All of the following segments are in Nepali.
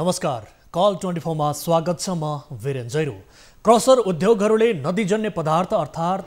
नमस्कार, कल 24 मा स्वागत छ। म वीरेन जैरू। क्रसर उद्योगहरूले नदीजन्य पदार्थ अर्थात्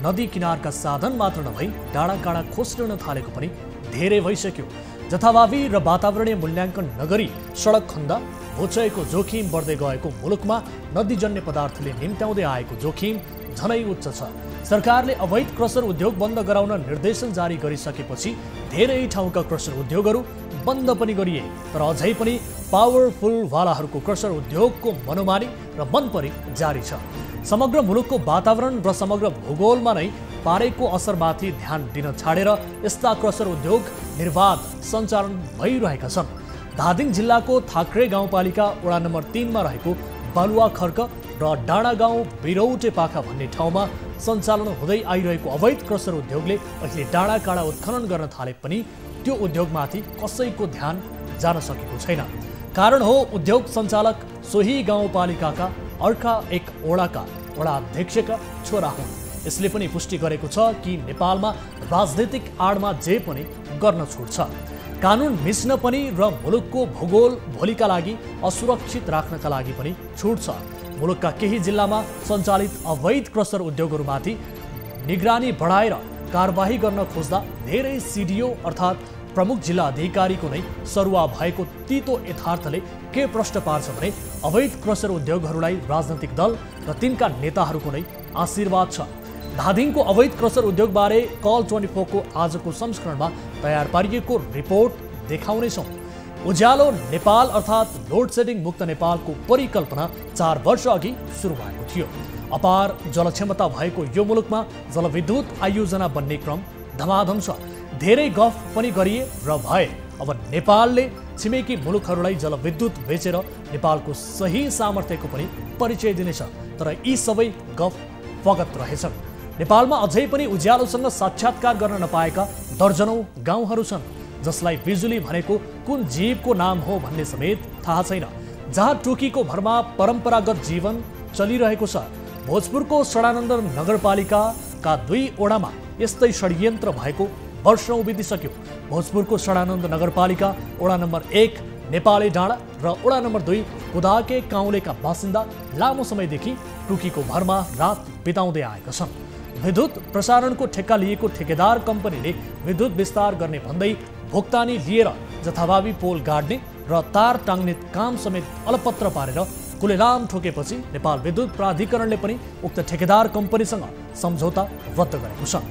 नदी किनारका साधन मात्र नभई डाँडाकाँडा खोस्रिन थालेको पनि धेरै भइसक्यो। जथाभावी र वातावरणीय मूल्याङ्कन नगरी सडक खन्दा भूक्षयको जोखिम बढ्दै गएको मुलुकमा नदीजन्य पदार्थले निम्त्याउँदै आएको जोखिम झनै उच्च छ। सरकारले अवैध क्रसर उद्योग बन्द गराउन निर्देशन जारी गरिसकेपछि धेरै ठाउँका क्रसर उद्योगहरू बन्द पनि गरिए, तर अझै पनि पावरफुल वालाहरूको क्रसर उद्योगको मनोमानी र मनपरी जारी छ। समग्र मुलुकको वातावरण र समग्र भूगोलमा नै पारेको असरमाथि ध्यान दिन छाडेर यस्ता क्रसर उद्योग निर्वाध सञ्चालन भइरहेका छन्। धादिङ जिल्लाको थाक्रे गाउँपालिका वडा नम्बर 3 मा रहेको बालुवा खर्क र डाँडा गाउँ बिरौटे पाखा भन्ने ठाउँमा सञ्चालन हुँदै आइरहेको अवैध क्रसर उद्योगले अहिले डाँडाकाँडा उत्खनन गर्न थाले पनि त्यो उद्योगमाथि कसैको ध्यान जान सकेको छैन। कारण हो उद्योग सञ्चालक सोही गाउँपालिकाका अर्का एक वडाका वडा अध्यक्षका छोरा हुन्। यसले पनि पुष्टि गरेको छ कि नेपालमा राजनीतिक आडमा जे पनि गर्न छुट छ। कानुन मिच्न पनि र मुलुकको भूगोल भोलिका लागि असुरक्षित राख्नका लागि पनि छुट छ। मुलुकका केही जिल्लामा सञ्चालित अवैध क्रसर उद्योगहरूमाथि निगरानी बढाएर कारबाही गर्न खोज्दा धेरै सिडिओ अर्थात् प्रमुख जिल्ला अधिकारीको नै सरुवा भएको तीतो यथार्थले के प्रश्न पार्छ भने अवैध क्रसर उद्योगहरूलाई राजनैतिक दल र तिनका नेताहरूको नै आशीर्वाद छ। धादिङको अवैध क्रसर उद्योगबारे कल 24 को आजको संस्करणमा तयार पारिएको रिपोर्ट देखाउनेछौँ। उज्यालो नेपाल अर्थात् लोड सेडिङ मुक्त नेपालको परिकल्पना 4 वर्ष अघि सुरु भएको थियो। अपार जलक्षमता भएको यो मुलुकमा जलविद्युत आयोजना बन्ने क्रम धमाधम छ। धेरै गफ पनि गरिए र भए। अब नेपालले छिमेकी मुलुकहरूलाई जलविद्युत बेचेर नेपालको सही सामर्थ्यको पनि परिचय दिनेछ। तर यी सबै गफ फगत रहेछन्। नेपालमा अझै पनि उज्यालोसँग साक्षात्कार गर्न नपाएका दर्जनौं गाउँहरू छन्, जसलाई बिजुली भनेको कुन जीवको नाम हो भन्ने समेत थाहा छैन। जहाँ टुकीको भरमा परम्परागत जीवन चलिरहेको छ। भोजपुरको षडानन्द नगरपालिकाका 2 वडामा यस्तै षड्यन्त्र भएको वर्षौं बितिसक्यो। भोजपुरको षडानन्द नगरपालिका वडा नम्बर 1 नेपाली डाँडा र वडा नम्बर 2 कुदाके काउलेका बासिन्दा लामो समयदेखि टुकीको भरमा रात बिताउँदै आएका छन्। विद्युत प्रसारणको ठेक्का लिएको ठेकेदार कम्पनीले विद्युत विस्तार गर्ने भन्दै भुक्तानी लिएर जथाभावी पोल गाड्ने र तार टाङ्ने काम समेत अलपत्र पारेर कुलेलाम ठोकेपछि नेपाल विद्युत प्राधिकरणले पनि उक्त ठेकेदार कम्पनीसँग सम्झौता रद्द गरेको छ।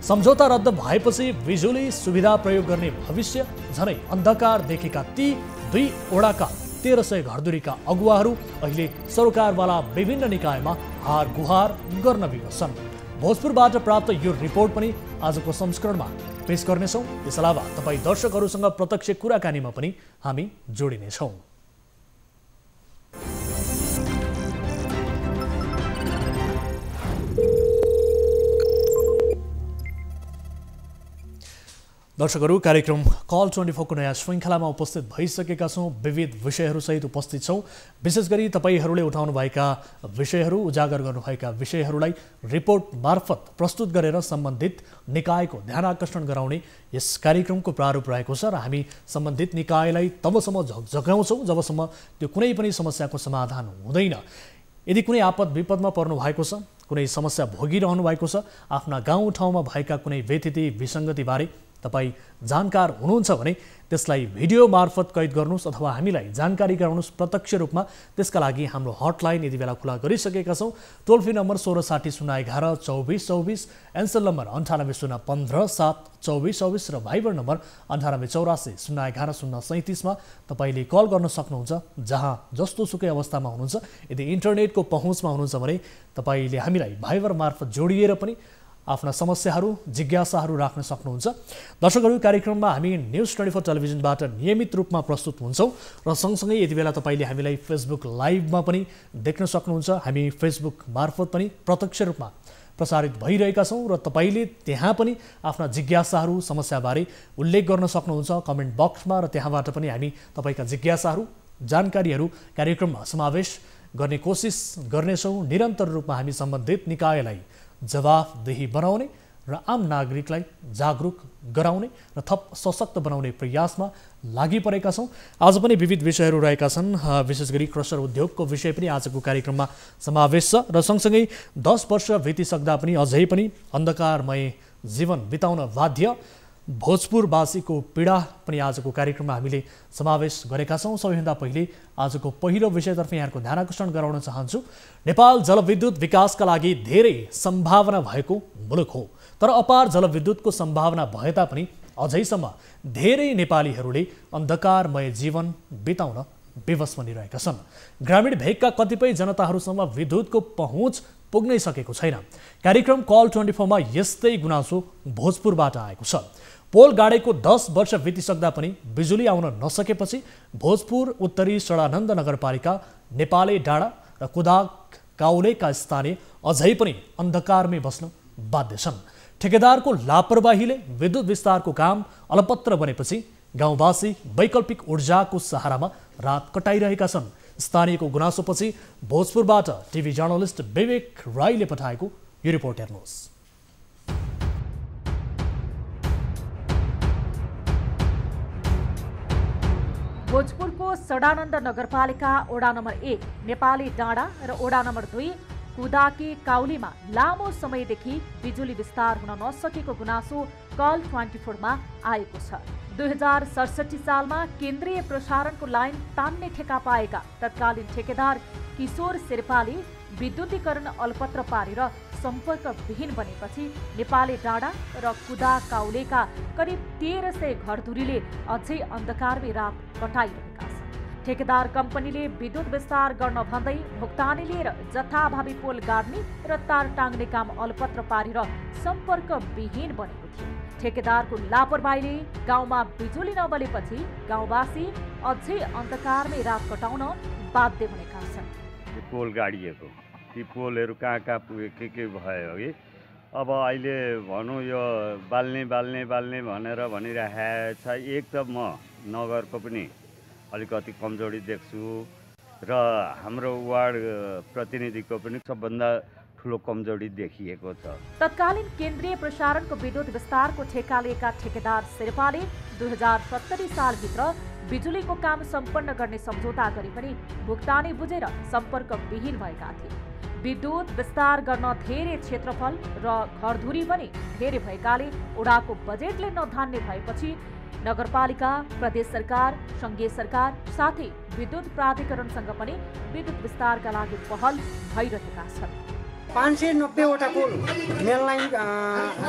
सम्झौता रद्द भएपछि बिजुली सुविधा प्रयोग गर्ने भविष्य झनै अन्धकार देखेका ती 2 वडाका 1300 घरधुरीका अगुवाहरू अहिले सरकारवाला विभिन्न निकायमा हार गुहार गर्न विवश छन्। भोजपुरबाट प्राप्त यो रिपोर्ट पनि आजको संस्करणमा पेश गर्नेछौँ। यस अलावा तपाईँ दर्शकहरूसँग प्रत्यक्ष कुराकानीमा पनि हामी जोडिनेछौँ। दर्शकहरू, कार्यक्रम कल 24 को नयाँ श्रृङ्खलामा उपस्थित भइसकेका छौँ। विविध विषयहरूसहित उपस्थित छौँ। विशेष गरी तपाईँहरूले उठाउनुभएका विषयहरू, उजागर गर्नुभएका विषयहरूलाई रिपोर्ट मार्फत प्रस्तुत गरेर सम्बन्धित निकायको ध्यान आकर्षण गराउने यस कार्यक्रमको प्रारूप रहेको छ र हामी सम्बन्धित निकायलाई तबसम्म झकझगाउँछौँ जबसम्म त्यो कुनै पनि समस्याको समाधान हुँदैन। यदि कुनै आपद विपदमा पर्नु भएको छ, कुनै समस्या भोगिरहनु भएको छ, आफ्ना गाउँठाउँमा भएका कुनै व्यथिति विसङ्गतिबारे तपाईँ जानकार हुनुहुन्छ भने त्यसलाई भिडियो मार्फत कैद गर्नुहोस् अथवा हामीलाई जानकारी गराउनुहोस् प्रत्यक्ष रूपमा। त्यसका लागि हाम्रो हटलाइन यति बेला खुला गरिसकेका छौँ। टोल फ्री नम्बर 1660 011 2424, एन्सल नम्बर 980157 2424 र भाइबर नम्बर 9884 011 037 मा तपाईँले कल गर्न सक्नुहुन्छ। जहाँ जस्तो सुकै अवस्थामा हुनुहुन्छ, यदि इन्टरनेटको पहुँचमा हुनुहुन्छ भने तपाईँले हामीलाई भाइबर मार्फत जोडिएर पनि आफ्ना समस्याहरू, जिज्ञासाहरू राख्न सक्नुहुन्छ। दर्शकहरू, कार्यक्रममा हामी न्युज 24 टेलिभिजनबाट नियमित रूपमा प्रस्तुत हुन्छौँ र सँगसँगै यति बेला तपाईँले हामीलाई फेसबुक लाइभमा पनि देख्न सक्नुहुन्छ। हामी फेसबुक मार्फत पनि प्रत्यक्ष रूपमा प्रसारित भइरहेका छौँ र तपाईँले त्यहाँ पनि आफ्ना जिज्ञासाहरू, समस्याबारे उल्लेख गर्न सक्नुहुन्छ कमेन्ट बक्समा र त्यहाँबाट पनि हामी तपाईँका जिज्ञासाहरू, जानकारीहरू कार्यक्रममा समावेश गर्ने कोसिस गर्नेछौँ। निरन्तर रूपमा हामी सम्बन्धित निकायलाई जवाफदेही बनाउने र आम नागरिकलाई जागरुक गराउने र थप सशक्त बनाउने प्रयासमा लागि परेका छौँ। आज पनि विविध विषयहरू रहेका छन्। विशेष गरी क्रसर उद्योगको विषय पनि आजको कार्यक्रममा समावेश छ र सँगसँगै 10 वर्ष बितिसक्दा पनि अझै पनि अन्धकारमय जीवन बिताउन बाध्य भोजपुरवासीको पीडा पनि आजको कार्यक्रममा हामीले समावेश गरेका छौँ। सबैभन्दा पहिले आजको पहिलो विषयतर्फ यहाँको ध्यान आकर्षण गराउन चाहन्छु। नेपाल जलविद्युत विकासका लागि धेरै सम्भावना भएको मुलुक हो, तर अपार जलविद्युतको सम्भावना भए तापनि अझैसम्म धेरै नेपालीहरूले अन्धकारमय जीवन बिताउन विवश बनिरहेका छन्। ग्रामीण भेगका कतिपय जनताहरूसम्म विद्युतको पहुँच पुग्नै सकेको छैन। कार्यक्रम कल 24 मा यस्तै गुनासो भोजपुरबाट आएको छ। पोल गाडेको 10 वर्ष बितिसक्दा पनि बिजुली आउन नसकेपछि भोजपुर उत्तरी सडानन्द नगरपालिका, नेपाले डाँडा र कुदाक काउलेका स्थानीय अझै पनि अन्धकारमै बस्न बाध्य छन्। ठेकेदारको लापरवाहीले विद्युत विस्तारको काम अलपत्र बनेपछि गाउँवासी वैकल्पिक ऊर्जाको सहारामा रात कटाइरहेका छन्। स्थानीयको गुनासोपछि भोजपुरबाट टिभी जर्नलिस्ट विवेक राईले पठाएको यो रिपोर्ट हेर्नुहोस्। भोजपुरको सडानन्द नगरपालिका वडा नम्बर 1 नेपाली डाँडा र वडा नम्बर 2 कुदाकी काउलीमा लामो समयदेखि बिजुली विस्तार हुन नसकेको गुनासो कल 24 मा आएको छ। 2067 सालमा केन्द्रीय प्रसारणको लाइन तान्ने ठेक्का पाएका तत्कालीन ठेकेदार किशोर शेर्पाले विद्युतीकरण अलपत्र पारेर सम्पर्कविहीन बनेपछि नेपाली डाँडा र कुदा काउलेका करिब 1300 घरधुरीले अझै अन्धकारमै रात कटाइरहेका छन्। ठेकेदार कम्पनीले विद्युत विस्तार गर्न भन्दै भुक्तानी लिएर जथाभावी पोल गाड्ने र तार टाङ्ने काम अलपत्र पारेर सम्पर्कविहीन बनेको थियो। ठेकेदारको लापरवाहीले गाउँमा बिजुली नबलेपछि गाउँवासी अझै अन्धकारमै रात कटाउन बाध्य बनेका छन्। पोल गाडिएको ती पोलहरू कहाँ पुगे के भयो कि अब अहिले भनौँ यो बाल्ने भनेर भनिरहेको छ। एक त म नगरको पनि अलिकति कमजोरी देख्छु र हाम्रो वार्ड प्रतिनिधिको पनि सबभन्दा ठुलो कमजोरी देखिएको छ। तत्कालीन केन्द्रीय प्रसारणको विद्युत विस्तारको ठेक्का लिएका ठेकेदार शेर्पाले 2070 सालभित्र बिजुलीको काम सम्पन्न गर्ने सम्झौता गरे पनि भुक्तानी बुझेर सम्पर्कविहीन भएका थिए। विद्युत विस्तार गर्न धेरै क्षेत्रफल र घरधुरी पनि धेरै भएकाले वडाको बजेटले नधान्ने भएपछि नगरपालिका, प्रदेश सरकार, सङ्घीय सरकार साथै विद्युत प्राधिकरणसँग पनि विद्युत विस्तारका लागि पहल भइरहेका छन्। 590 वटा पोल मेन लाइन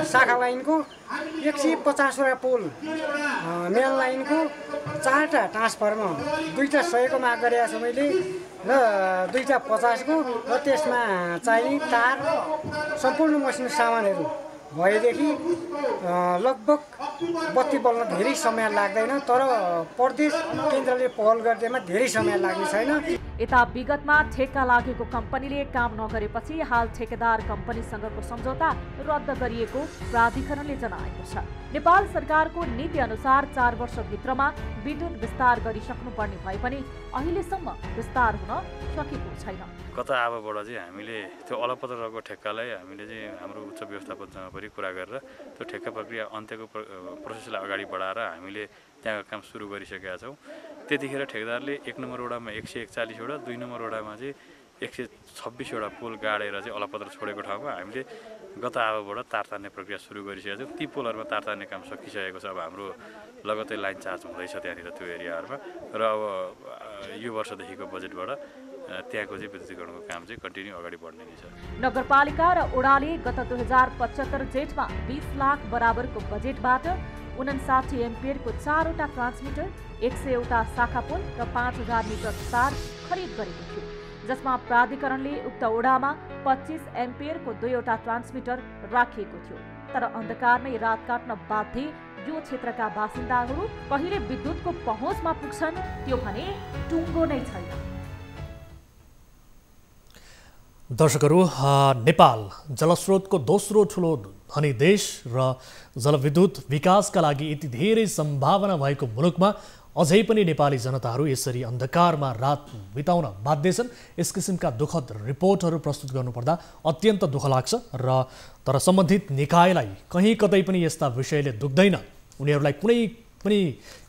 शाखा लाइनको, 150 वटा पोल मेन लाइनको, 4टा ट्रान्सफर्मर, 2टा 100को माग गरेको छु मैले र 2टा 50 को र त्यसमा चाहिँ तार सम्पूर्ण मसिनो सामानहरू भएदेखि लगभग बत्ती बल्न धेरै समय लाग्दैन, तर प्रदेश केन्द्रले पहल गर्दैमा धेरै समय लाग्ने छैन। यता विगतमा ठेक्का लागेको कम्पनीले काम नगरेपछि हाल ठेकेदार कम्पनीसँगको सम्झौता रद्द गरिएको प्राधिकरणले जनाएको छ। नेपाल सरकारको नीति अनुसार 4 वर्षभित्रमा विद्युत विस्तार गरिसक्नुपर्ने भए पनि अहिलेसम्म विस्तार हुन सकेको छैन। गत आवाबाट चाहिँ हामीले त्यो अलपत्र रहेको ठेक्कालाई हामीले चाहिँ हाम्रो उच्च व्यवस्थापनसँग पनि कुरा गरेर त्यो ठेक्का प्रक्रिया अन्त्यको प्रोसेसलाई अगाडि बढाएर हामीले त्यहाँको काम सुरु गरिसकेका छौँ। त्यतिखेर ठेकेदारले 1 नम्बर वडामा 141 वटा, 2 नम्बर वडामा चाहिँ 126 वटा पोल गाडेर चाहिँ अलपत्र छोडेको ठाउँमा हामीले गत आवाबाट तार तान्ने प्रक्रिया सुरु गरिसकेका छौँ। ती पोलहरूमा तार तान्ने काम सकिसकेको छ। अब हाम्रो लगत्तै लाइन चार्ज हुँदैछ त्यहाँनिर त्यो एरियाहरूमा र अब यो वर्षदेखिको बजेटबाट त्यहाँको चाहिँ विद्युतीकरणको काम चाहिँ कन्टिन्यू अगाडि बढ्ने नै छ। नगरपालिका र ओडाले गत 2075 जेठमा 20 लाख बराबरको बजेटबाट 59 एम्पियरको 4 वटा ट्रान्समिटर, 100 वटा शाखा पोल र 5000 मिटर तार खरिद गरेको थियो, जसमा प्राधिकरणले उक्त ओडामा 25 एम्पियरको 2 वटा ट्रान्समिटर राखिएको थियो। तर अन्धकारमै रात काट्न बाध्य यो क्षेत्रका बासिन्दाहरू कहिले विद्युतको पहुँचमा पुग्छन् त्यो भने टुङ्गो नै छैन। दर्शकहरू, नेपाल जलस्रोतको दोस्रो ठुलो धनी देश र जलविद्युत विकासका लागि यति धेरै सम्भावना भएको मुलुकमा अझै पनि नेपाली जनताहरू यसरी अन्धकारमा रात बिताउन बाध्य छन्। यस किसिमका दुःखद रिपोर्टहरू प्रस्तुत गर्नुपर्दा अत्यन्त दुःख लाग्छ र तर सम्बन्धित निकायलाई कहीँ कतै पनि यस्ता विषयले दुख्दैन। उनीहरूलाई कुनै पनि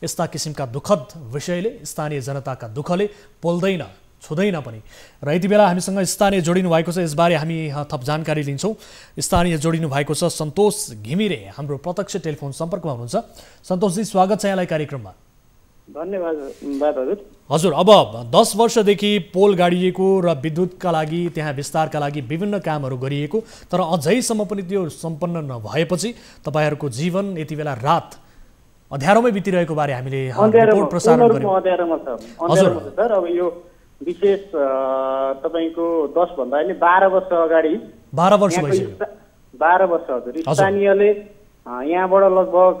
यस्ता किसिमका दुःखद विषयले स्थानीय जनताका दुःखले पोल्दैन, छुँदैन पनि। र यति बेला हामीसँग स्थानीय जोडिनु भएको छ, यसबारे हामी थप जानकारी लिन्छौँ। स्थानीय जोडिनु भएको छ सन्तोष घिमिरे, हाम्रो प्रत्यक्ष टेलिफोन सम्पर्कमा हुनुहुन्छ। सन्तोषजी, स्वागत छ यहाँलाई कार्यक्रममा। धन्यवाद हजुर। हजुर, अब 10 वर्षदेखि पोल गाडिएको र विद्युतका लागि त्यहाँ विस्तारका लागि विभिन्न कामहरू गरिएको, तर अझैसम्म पनि त्यो सम्पन्न नभएपछि तपाईँहरूको जीवन यति बेला रात अँध्यारोमै बितिरहेको बारे हामीले रिपोर्ट प्रसारण गर्यौँ। अँध्यारोमा छ सर। अब यो विशेष तपाईँको 10 भन्दा अहिले 12 वर्ष अगाडि 12 वर्ष भइसक्यो। 12 वर्ष हजुर। स्थानीयले यहाँबाट लगभग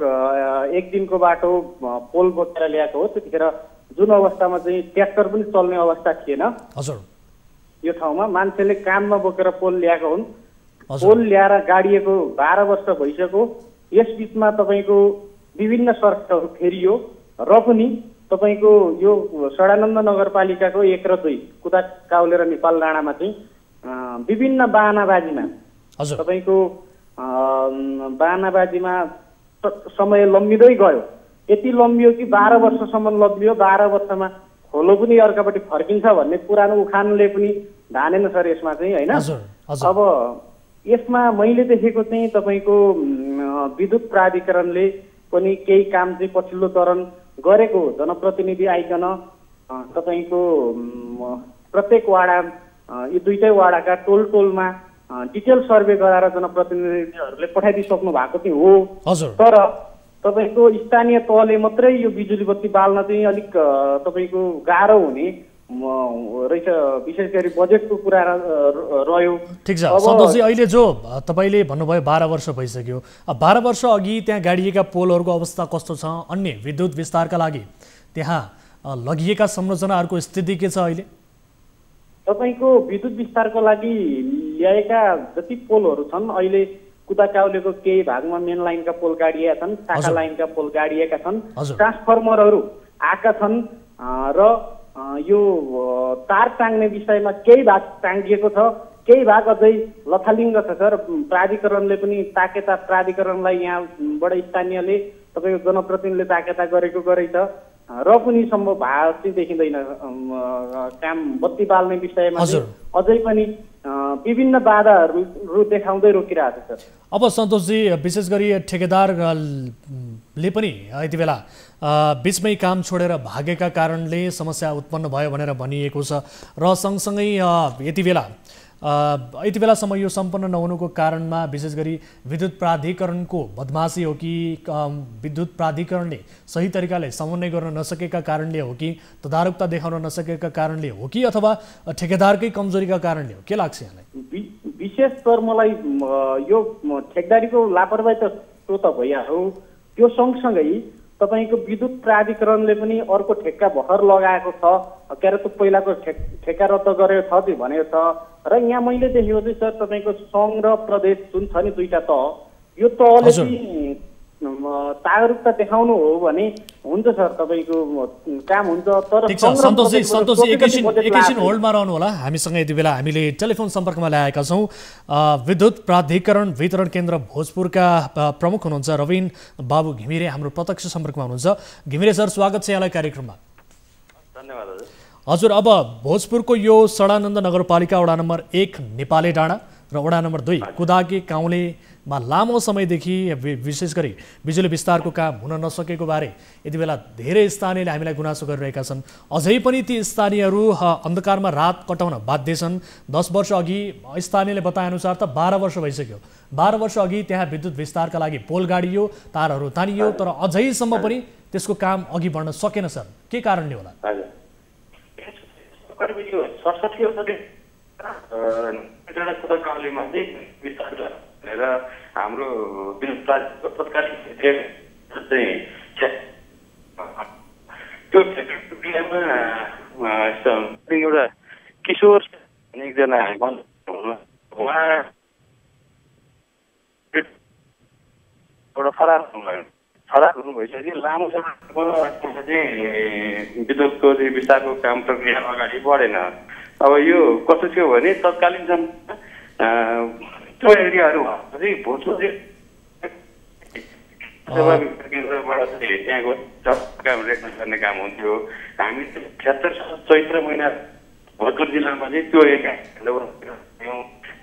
1 दिनको बाटो पोल बोकेर ल्याएको हो। त्यतिखेर जुन अवस्थामा चाहिँ ट्र्याक्टर पनि चल्ने अवस्था थिएन हजुर, यो ठाउँमा मान्छेले काममा बोकेर पोल ल्याएको हुन्। पोल ल्याएर गाडिएको 12 वर्ष भइसक्यो। यस बिचमा तपाईँको विभिन्न शर्तहरू फेरियो र पनि तपाईँको यो सडानन्द नगरपालिकाको 1 र 2 कुदा काउले र नेपाल डाँडामा चाहिँ विभिन्न बाहनाबाजीमा तपाईँको बाहनाबाजीमा समय लम्बिँदै गयो। यति लम्बियो कि 12 वर्षसम्म लम्बियो। 12 वर्षमा खोलो पनि अर्कापट्टि फर्किन्छ भन्ने पुरानो उखानले पनि धानेन सर यसमा चाहिँ, होइन? अब यसमा मैले देखेको चाहिँ तपाईँको विद्युत प्राधिकरणले पनि केही काम चाहिँ पछिल्लो चरण गरेको। जनप्रतिनिधि आइकन तपाईँको प्रत्येक वाडा, यी 2टै वाडाका टोलमा डिटेल सर्वे गराएर जनप्रतिनिधिहरूले पठाइदिइसक्नु भएको चाहिँ हो। तर तपाईँको स्थानीय तहले मात्रै यो बिजुली बत्ती बाल्न चाहिँ अलिक तपाईँको गाह्रो हुने रहेछ, विशेष गरी बजेटको कुरा रह्यो। ठिक छ सन्तोषजी, अहिले जो तपाईँले भन्नुभयो 12 वर्ष भइसक्यो, 12 वर्ष अघि त्यहाँ गाडिएका पोलहरूको अवस्था कस्तो छ? अन्य विद्युत विस्तारका लागि त्यहाँ लगिएका संरचनाहरूको स्थिति के छ अहिले? तपाईँको विद्युत विस्तारको लागि ल्याएका जति पोलहरू छन् अहिले कुदाकाउलेको केही भागमा मेन लाइनका पोल गाडिएका छन्, शाखा लाइनका पोल गाडिएका छन्, ट्रान्सफर्मरहरू आएका छन् र यो तार टाङ्ने विषयमा केही भाग टाङ्गिएको छ, केही भाग अझै लथालिङ्ग छ सर। प्राधिकरणले पनि ताकेता, प्राधिकरणलाई यहाँबाट स्थानीयले तपाईँको जनप्रतिनिधिले ताकेता गरेको गरेछ र पनि सम्भव भएको चाहिँ देखिँदैन। काम बत्ती बाल्ने विषयमा अझै पनि विभिन्न बाधाहरू देखाउँदै रोकिरहेको छ सर। अब सन्तोषजी, विशेष गरी ठेकेदारले पनि यति बेला बिचमै काम छोडेर भागेका कारणले समस्या उत्पन्न भयो भनेर भनिएको छ र सँगसँगै यति बेलासम्म यो सम्पन्न नहुनुको कारणमा विशेष गरी विद्युत प्राधिकरणको बदमासी हो कि विद्युत प्राधिकरणले सही तरिकाले समन्वय गर्न नसकेका कारणले हो कि तदारुकता देखाउन नसकेका कारणले हो कि अथवा ठेकेदारकै कमजोरीका कारणले हो? के लाग्छ यहाँलाई? विशेष तर मलाई यो ठेकेदारीको लापरवाही त त्यो त भइहाल्यो। त्यो सँगसँगै तपाईँको विद्युत प्राधिकरणले पनि अर्को ठेक्का भर्खर लगाएको छ, के अरे त्यो पहिलाको ठेक्का रद्द गरेको छ भनेको छ। र यहाँ मैले देखेको चाहिँ सर तपाईँको सङ्घ र प्रदेश जुन छ नि 2टा तह, यो तहले चाहिँ जागरुकता देखाउनु हो भने हुन्छ सर, तपाईँको काम हुन्छ। तर सन्तोषजी एकैछिन होल्डमा रहनु होला। हामीसँग यति बेला हामीले टेलिफोन सम्पर्कमा ल्याएका छौँ विद्युत प्राधिकरण वितरण केन्द्र भोजपुरका प्रमुख हुनुहुन्छ रविन बाबु घिमिरे, हाम्रो प्रत्यक्ष सम्पर्कमा हुनुहुन्छ। घिमिरे सर, स्वागत छ यहाँलाई कार्यक्रममा। धन्यवाद हजुर। अब भोजपुरको यो सडानन्द नगरपालिका वडा नम्बर 1 नेपाली डाँडा र वडा नम्बर 2 कुदाके काउलेमा लामो समयदेखि विशेष गरी बिजुली विस्तारको काम हुन नसकेको बारे यति बेला धेरै स्थानीयले हामीलाई गुनासो गरिरहेका छन्। अझै पनि ती स्थानीयहरू अन्धकारमा रात कटाउन बाध्य छन्। 10 वर्ष अघि स्थानीयले बताएअनुसार त 12 वर्ष भइसक्यो। 12 वर्ष अघि त्यहाँ विद्युत विस्तारका लागि पोल गाडियो, तारहरू तानियो, तर अझैसम्म पनि त्यसको काम अघि बढ्न सकेन सर। के कारणले होला? हाम्रो एउटा किशोर एकजना उहाँ एउटा फरार फरार हुनु भइसक्यो। लामो समयसम्म चाहिँ विद्युतको विस्तारको काम प्रक्रिया अगाडि बढेन। अब यो कस्तो थियो भने तत्कालीन त्यो एरियाहरू चाहिँ भोजपुर केन्द्रबाट चाहिँ त्यहाँको काम रेकर्ड गर्ने काम हुन्थ्यो। हामी 76 चैत्र महिना भोजपुर जिल्लामा चाहिँ त्यो एरिया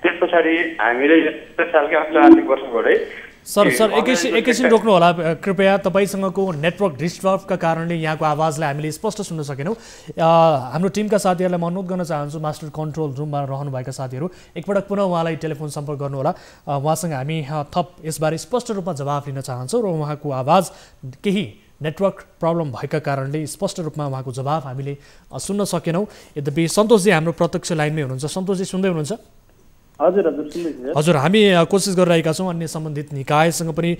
त्यस पछाडि हामीले 70 सालकै अघिल्लो आर्थिक वर्षबाटै सर एकैछिन रोक्नु होला कृपया। तपाईँसँगको नेटवर्क डिस्टर्बका कारणले यहाँको आवाजलाई हामीले स्पष्ट सुन्न सकेनौँ। हाम्रो टिमका साथीहरूलाई म अनुरोध गर्न चाहन्छु, मास्टर कन्ट्रोल रुममा रहनुभएका साथीहरू एकपटक पुनः उहाँलाई टेलिफोन सम्पर्क गर्नुहोला। उहाँसँग हामी थप यसबारे स्पष्ट रूपमा जवाफ लिन चाहन्छौँ र उहाँको आवाज केही नेटवर्क प्रब्लम भएका कारणले स्पष्ट रूपमा उहाँको जवाफ हामीले सुन्न सकेनौँ। यद्यपि सन्तोषजी हाम्रो प्रत्यक्ष लाइनमै हुनुहुन्छ। सन्तोषजी सुन्दै हुनुहुन्छ? हजुर, हामी कोसिस गरिरहेका छौँ, अन्य सम्बन्धित निकायसँग पनि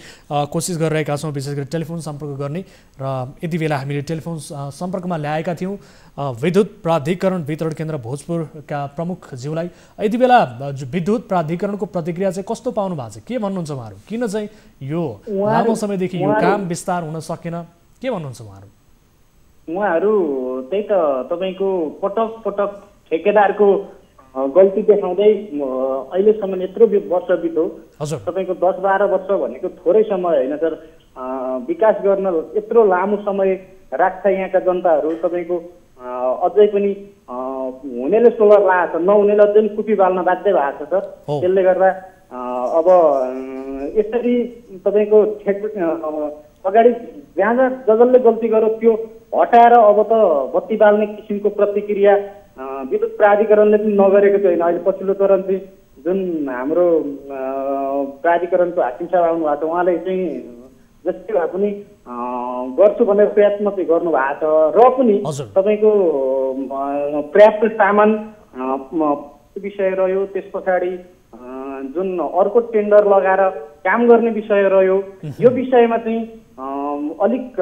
कोसिस गरिरहेका छौँ, विशेष गरी टेलिफोन सम्पर्क गर्ने। र यति बेला हामीले टेलिफोन सम्पर्कमा ल्याएका थियौँ विद्युत प्राधिकरण वितरण केन्द्र भोजपुरका प्रमुखज्यूलाई। यति बेला विद्युत प्राधिकरणको प्रतिक्रिया चाहिँ कस्तो पाउनु भएको छ? के भन्नुहुन्छ उहाँहरू? किन चाहिँ यो लामो समयदेखि यो काम विस्तार हुन सकेन? के भन्नुहुन्छ उहाँहरू? त्यही त तपाईँको पटक पटक ठेकेदारको गल्ती देखाउँदै अहिलेसम्म यत्रो वर्ष बित्यो। तपाईँको 10-12 वर्ष भनेको थोरै समय होइन सर। विकास गर्न यत्रो लामो समय राख्छ यहाँका जनताहरू। तपाईँको अझै पनि हुनेले सोलर लगाएको छ, नहुनेले अझै कुपी बाल्न बाध्य भएको छ सर। त्यसले गर्दा अब यसरी तपाईँको अगाडि जहाँ जसले गल्ती गर्यो त्यो हटाएर अब त बत्ती बाल्ने किसिमको प्रतिक्रिया विद्युत प्राधिकरणले पनि नगरेको छैन। अहिले पछिल्लो चरण चाहिँ जुन हाम्रो प्राधिकरणको हाकिम साहब आउनु भएको छ, उहाँले चाहिँ जस्तै भए पनि गर्छु भनेर प्रयत्न चाहिँ गर्नुभएको छ। र पनि तपाईँको पर्याप्त सामान विषय रह्यो। त्यस पछाडि जुन अर्को टेन्डर लगाएर काम गर्ने विषय रह्यो। यो विषयमा चाहिँ अलिक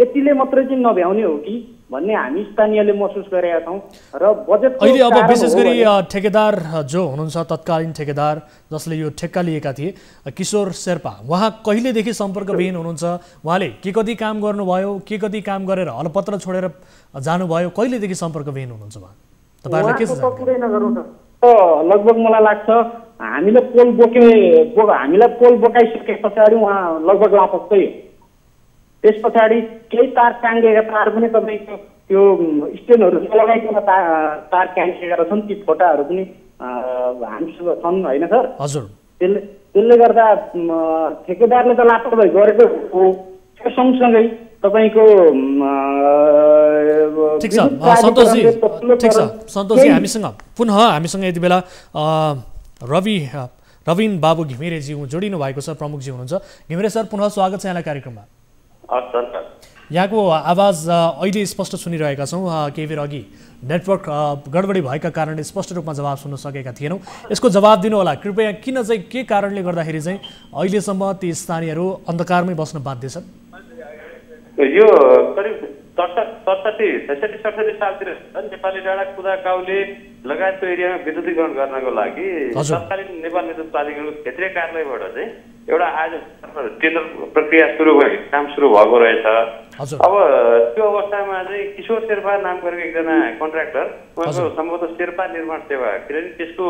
यतिले मात्रै चाहिँ नभ्याउने हो कि भन्ने हामी स्थानीयले महसुस गरेका छौँ। र बजेट अहिले अब विशेष गरी ठेकेदार जो हुनुहुन्छ, तत्कालीन ठेकेदार जसले यो ठेक्का लिएका थिए, किशोर शेर्पा, उहाँ कहिलेदेखि सम्पर्कविहीन हुनुहुन्छ? उहाँले के कति काम गर्नुभयो, के कति काम गरेर हलपत्र छोडेर जानुभयो, कहिलेदेखि सम्पर्कविहीन हुनुहुन्छ उहाँ? तपाईँहरूलाई के छ? लगभग मलाई लाग्छ हामीलाई पोल बोकाइसके पछाडि उहाँ लगभग लापत्तै। त्यस पछाडि केही तार टाङ्गेका तार पनि तपाईँको त्यो स्ट्यान्डहरू नलगाइकन तार टाङ्गेका छन्। ती फोटाहरू पनि हामीसँग छन् होइन सर? हजुर। त्यसले गर्दा ठेकेदारले त लापरवाही गरेको हो। त्यो सँगसँगै तपाईँको ठिक छ सन्तोषजी, हामीसँग यति बेला रविन बाबु घिमिरेजी जोडिनु भएको छ, प्रमुखजी हुनुहुन्छ। घिमिरे सर, पुनः स्वागत छ यहाँलाई कार्यक्रममा। यहाँको आवाज अहिले स्पष्ट सुनिरहेका छौँ। केही बेर अघि नेटवर्क गडबडी भएका कारणले स्पष्ट रूपमा जवाब सुन्न सकेका थिएनौँ। यसको जवाब दिनुहोला कृपया, किन चाहिँ के कारणले गर्दाखेरि चाहिँ अहिलेसम्म ती स्थानीयहरू अन्धकारमै बस्न बाध्य छन्? यो करिब 67 सालतिर नेपाली डाँडा कुदा काउले लगायतको एरियामा विद्युतीकरण गर्नको लागि तत्कालीन नेपाल विद्युत प्राधिकरणको क्षेत्रीय कार्यालयबाट चाहिँ एउटा आज टेन्डर प्रक्रिया सुरु भयो, काम सुरु भएको रहेछ। अब त्यो अवस्थामा चाहिँ किशोर शेर्पा नाम गरेको एकजना कन्ट्र्याक्टर, उहाँको सम्भवतः शेर्पा निर्माण सेवा, किनभने त्यसको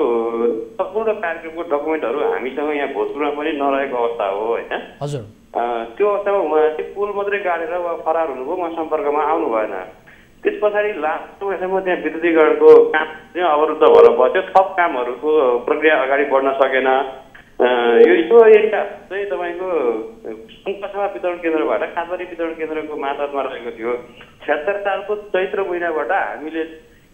सम्पूर्ण कार्यक्रमको डकुमेन्टहरू हामीसँग यहाँ भोजपुरमा पनि नरहेको अवस्था हो होइन। त्यो अवस्थामा उहाँ चाहिँ पुल मात्रै गाडेर वा फरार हुनुभयो, उहाँ सम्पर्कमा आउनु भएन। त्यस पछाडि लास्ट समयसम्म त्यहाँ विद्युतीकरणको काम चाहिँ अवरुद्ध भएर बस्यो। थप कामहरूको प्रक्रिया अगाडि बढ्न सकेन। यो एरिया चाहिँ तपाईँको सङ्खसभा वितरण केन्द्रबाट खासबारी वितरण केन्द्रको मातहतमा रहेको थियो। 76 सालको चैत्र महिनाबाट हामीले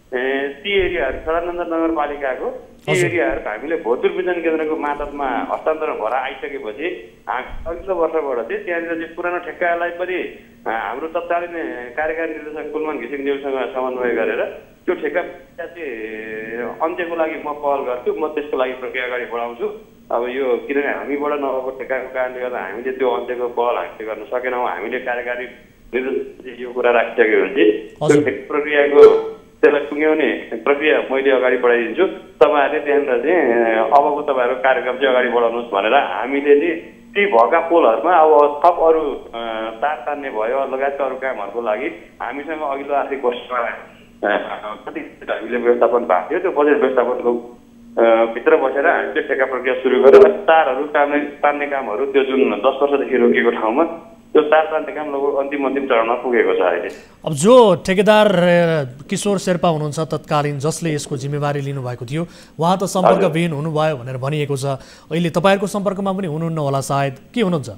ती एरियाहरू सदानन्द नगरपालिकाको ती एरियाहरू हामीले भोजपुर वितरण केन्द्रको मातहतमा हस्तान्तरण भएर आइसकेपछि अघिल्लो वर्षबाट चाहिँ त्यहाँनिर चाहिँ पुरानो ठेक्कालाई पनि हाम्रो तत्कालीन कार्यकारी निर्देशक कुलमान घिसिङज्यूसँग समन्वय गरेर त्यो ठेक्का चाहिँ अन्त्यको लागि म पहल गर्छु, म त्यसको लागि प्रक्रिया अगाडि बढाउँछु। अब यो किनभने हामीबाट नभएको ठेक्काको कारणले गर्दा हामीले त्यो अन्त्यको पहल हामीले गर्न सकेनौँ। हामीले कार्यकारी निर्देशक यो कुरा राखिसकेपछि त्यो प्रक्रियाको त्यसलाई टुङ्ग्याउने प्रक्रिया मैले अगाडि बढाइदिन्छु। तपाईँहरूले त्यहाँनिर चाहिँ अबको तपाईँहरूको कार्यक्रम चाहिँ अगाडि बढाउनुहोस् भनेर हामीले चाहिँ ती भएका पोलहरूमा अब थप अरू तार तान्ने भयो लगायतका अरू कामहरूको लागि हामीसँग अघिल्लो आर्थिक वर्षमा कति हामीले व्यवस्थापन भएको थियो। त्यो बजेट व्यवस्थापनको भित्र बसेर हामीले ठेक्का प्रक्रिया सुरु गरेर तारहरू तान्ने कामहरू त्यो जुन 10 वर्षदेखि रोकिएको ठाउँमा त्यो तार तान्ने काम लगभग अन्तिम चरणमा पुगेको छ अहिले। अब जो ठेकेदार किशोर शेर्पा हुनुहुन्छ तत्कालीन, जसले यसको जिम्मेवारी लिनुभएको थियो, उहाँ त सम्पर्कविहीन हुनुभयो भनेर भनिएको छ। अहिले तपाईँहरूको सम्पर्कमा पनि हुनुहुन्न होला सायद, के हुनुहुन्छ?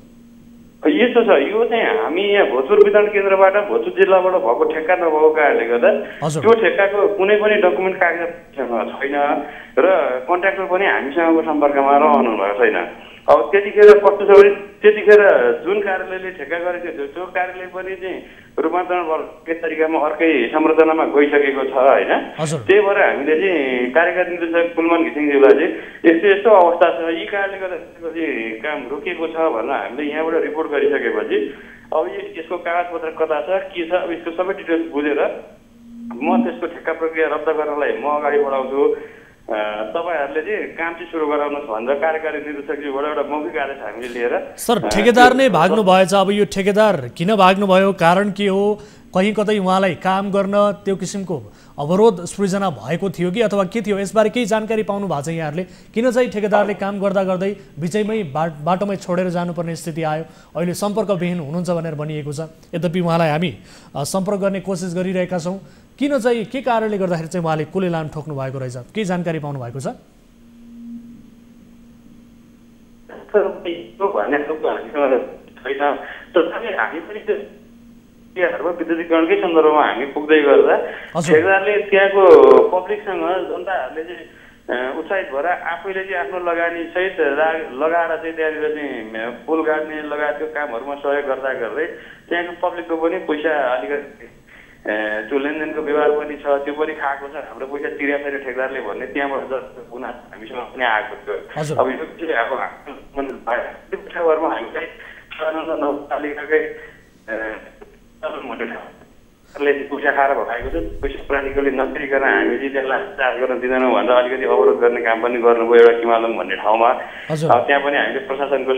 यस्तो छ, यो चाहिँ हामी यहाँ भोजपुर वितरण केन्द्रबाट भोजपुर जिल्लाबाट भएको ठेक्का नभएको कारणले गर्दा त्यो ठेक्काको कुनै पनि डकुमेन्ट कागजसँग छैन र कन्ट्र्याक्टर पनि हामीसँगको सम्पर्कमा रहनु भएको छैन। अब त्यतिखेर कस्तो छ भने त्यतिखेर जुन कार्यालयले ठेक्का गरेको थियो त्यो कार्यालय पनि चाहिँ रूपान्तरण के तरिकामा अर्कै संरचनामा गइसकेको छ होइन। त्यही भएर हामीले चाहिँ कार्यकारी निर्देशक कुलमान घिसिङज्यूलाई चाहिँ यस्तो अवस्था छ, यी कारणले गर्दा चाहिँ काम रोकिएको छ भनेर हामीले यहाँबाट रिपोर्ट गरिसकेपछि अब यसको कागजपत्र कता छ के छ, अब यसको सबै डिटेल्स बुझेर म त्यसको ठेक्का प्रक्रिया रद्द गर्नलाई म अगाडि बढाउँछु, तपाईहरुले चाहिँ काम चाहिँ सुरु गराउनुहोस् भनेर कार्यकारी निर्देशकज्यूबाट एउटा मौखिक आदेश हामीले लिएर। सर, ठेकेदार नै भाग्नु भएछ, अब यो ठेकेदार किन भाग्नु भयो, कारण के हो? कहीँ कतै उहाँलाई काम गर्न त्यो किसिमको अवरोध सृजना भएको थियो कि अथवा के थियो? यसबारे केही जानकारी पाउनु भएको छ यहाँहरूले? किन चाहिँ ठेकेदारले काम गर्दा गर्दै बिचैमै बाटोमै छोडेर जानुपर्ने स्थिति आयो? अहिले सम्पर्कविहीन हुनुहुन्छ भनेर भनिएको छ, यद्यपि उहाँलाई हामी सम्पर्क गर्ने कोसिस गरिरहेका छौँ। किन चाहिँ, के कारणले गर्दाखेरि चाहिँ उहाँले कुलेलाम ठोक्नु भएको रहेछ? केही जानकारी पाउनु भएको छ? विद्युतीकरणकै सन्दर्भमा हामी पुग्दै गर्दा ठेकेदारले त्यहाँको पब्लिकसँग जनताहरूले चाहिँ उत्साहित भएर आफैले चाहिँ आफ्नो लगानी सहित लगाएर चाहिँ त्यहाँनिर चाहिँ पुल गाड्ने लगायतको कामहरूमा सहयोग गर्दा गर्दै त्यहाँको पब्लिकको पनि पैसा अलिकति त्यो लेनदेनको व्यवहार पनि छ, त्यो पनि खाएको छ, हाम्रो पैसा तिर्या छैन ठेकेदारले भन्ने त्यहाँबाट गुनासो हामीसँग पनि आएको थियो। अब यो चाहिँ अब व्यवहारमा हामीलाई नगरपालिकाकै पैसा खाएर भगाएको छ, पैसा प्राणीकोले नतिरिकन हामी चाहिँ त्यसलाई चार्ज गर्न दिँदैनौँ भनेर अलिकति अवरोध गर्ने काम पनि गर्नुभयो एउटा किमालङ भन्ने ठाउँमा। त्यहाँ पनि हामीले प्रशासनको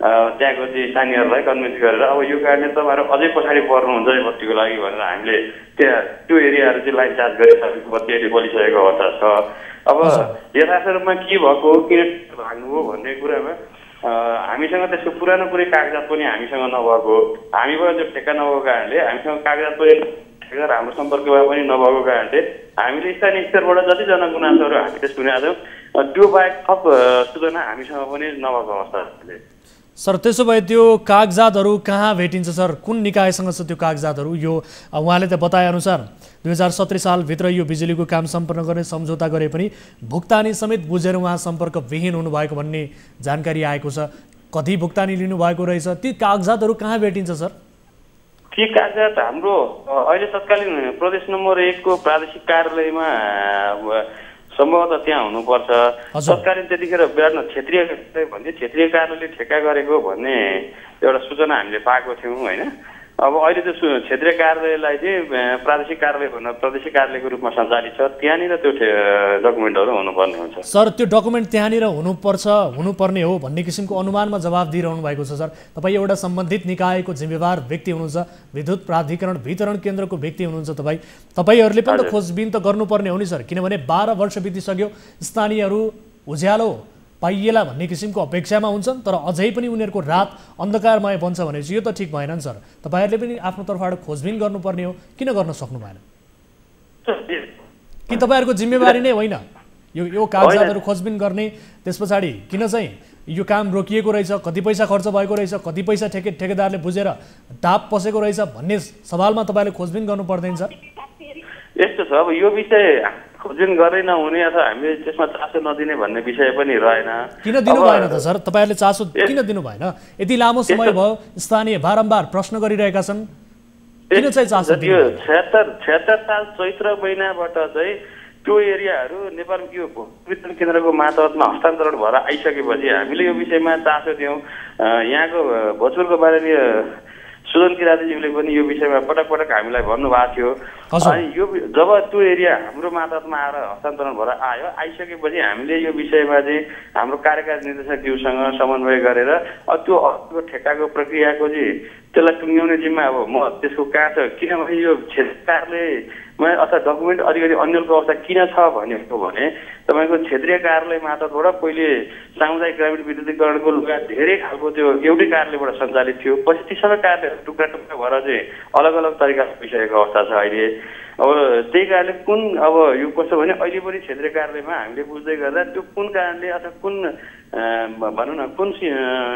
त्यहाँको चाहिँ स्थानीयहरूलाई कन्भिन्स गरेर अब यो कारणले तपाईँहरू अझै पछाडि पर्नुहुन्छ यो बत्तीको लागि भनेर हामीले त्यहाँ त्यो एरियाहरू चाहिँ लाइन चार्ज गरिसकेको बत्ती अहिले बलिसकेको अवस्था छ। अब यथार्थ रूपमा के भएको हो, किन भाग्नुभयो भन्ने कुरामा हामीसँग त्यसको पुरानो कुनै कागजात पनि हामीसँग नभएको, हामीबाट त्यो ठेक्का नभएको कारणले हामीसँग कागजात पनि ठेकेदार हाम्रो सम्पर्कमा पनि नभएको कारणले हामीले स्थानीय स्तरबाट जतिजना गुनासोहरू हामीले सुनेका छौँ त्यो बाहेक थप सूचना हामीसँग पनि नभएको अवस्था। सर, त्यसो भए त्यो कागजातहरू कहाँ भेटिन्छ सर? कुन निकायसँग छ त्यो कागजातहरू? यो उहाँले त बताएअनुसार 2017 सालभित्र यो बिजुलीको काम सम्पन्न गर्ने सम्झौता गरे पनि भुक्तानी समेत बुझेर उहाँ सम्पर्कविहीन हुनुभएको भन्ने जानकारी आएको छ। कति भुक्तानी लिनुभएको रहेछ? ती कागजातहरू कहाँ भेटिन्छ सर? ती कागजात हाम्रो अहिले तत्कालीन प्रदेश नम्बर 1 को प्रादेशिक कार्यालयमा सम्भवतः त्यहाँ हुनुपर्छ। तत्कालीन त्यतिखेर विराटनगर क्षेत्रीय कार्यालयले ठेक्का गरेको भन्ने एउटा सूचना हामीले पाएको थियौँ होइन। अब अहिले त क्षेत्रीय कार्यालयलाई चाहिँ प्रादेशिक कार्यालय भनेर प्रादेशिक कार्यालयको रूपमा सञ्चालित छ, त्यहाँनिर त्यो डकुमेन्टहरू हुनुपर्ने हुन्छ। सर, त्यो डकुमेन्ट त्यहाँनिर हुनुपर्ने हो भन्ने किसिमको अनुमानमा जवाब दिइरहनु भएको छ। सर, तपाईँ एउटा सम्बन्धित निकायको जिम्मेवार व्यक्ति हुनुहुन्छ, विद्युत प्राधिकरण वितरण केन्द्रको व्यक्ति हुनुहुन्छ, तपाईँहरूले पनि त खोजबिन त गर्नुपर्ने हो नि सर, किनभने 12 वर्ष बितिसक्यो, स्थानीयहरू उज्यालो पाइएला भन्ने किसिमको अपेक्षामा हुन्छन्, तर अझै पनि उनीहरूको रात अन्धकारमय बन्छ भनेपछि यो त ठिक भएन नि सर। तपाईँहरूले पनि आफ्नो तर्फबाट खोजबिन गर्नुपर्ने हो, किन गर्न सक्नु भएन? कि तपाईँहरूको जिम्मेवारी नै होइन यो कागजातहरू खोजबिन गर्ने? त्यस पछाडि किन चाहिँ यो काम रोकिएको रहेछ, कति पैसा खर्च भएको रहेछ, कति पैसा ठेकेदारले बुझेर डाप पसेको रहेछ भन्ने सवालमा तपाईँले खोजबिन गर्नु पर्दैन सर? यस्तो छ, अब यो विषय खोजबिन गरेन हुने अथवा हामीले त्यसमा चासो नदिने भन्ने विषय पनि रहेन। किन दिनु भएन त सर? तपाईँहरूले चासो किन दिनु भएन? यति लामो समय भयो, स्थानीय बारम्बार प्रश्न गरिरहेका छन्, किन चाहिँ चासो दिनु? 76 साल चैत्र महिनाबाट चाहिँ त्यो एरियाहरू नेपाल यो वितरण केन्द्रको मातहतमा हस्तान्तरण भएर आइसकेपछि हामीले यो विषयमा चासो दियौँ। यहाँको भोजपुरको माननीय सुदन किराँतीज्यूले पनि यो विषयमा पटक पटक हामीलाई भन्नुभएको थियो। अनि यो जब त्यो एरिया हाम्रो मातहतमा आएर हस्तान्तरण भएर आइसकेपछि हामीले यो विषयमा चाहिँ हाम्रो कार्यकारी निर्देशकज्यूसँग समन्वय गरेर त्यो अर्को ठेक्काको प्रक्रियाको चाहिँ त्यसलाई टुङ्ग्याउने जिम्मा अब म त्यसको कहाँ छ, किनभने यो क्षेत्रीय कार्यालयमा अथवा डकुमेन्ट अलिकति अन्यलको अवस्था किन छ भनेको भने तपाईँको क्षेत्रीय कार्यालय मातहतबाट पहिले सामुदायिक ग्रामीण विद्युतीकरणको लुगा धेरै खालको त्यो एउटै कार्यालयबाट सञ्चालित थियो। पछि ती सबै कार्यालय टुक्रा टुक्रा भएर चाहिँ अलग अलग तरिकाले भइसकेको अवस्था छ अहिले। अब त्यही कारणले कुन अब यो कस्तो भने अहिले पनि क्षेत्रीय कार्यालयमा हामीले बुझ्दै गर्दा त्यो कुन कारणले अथवा कुन भनौँ न कुन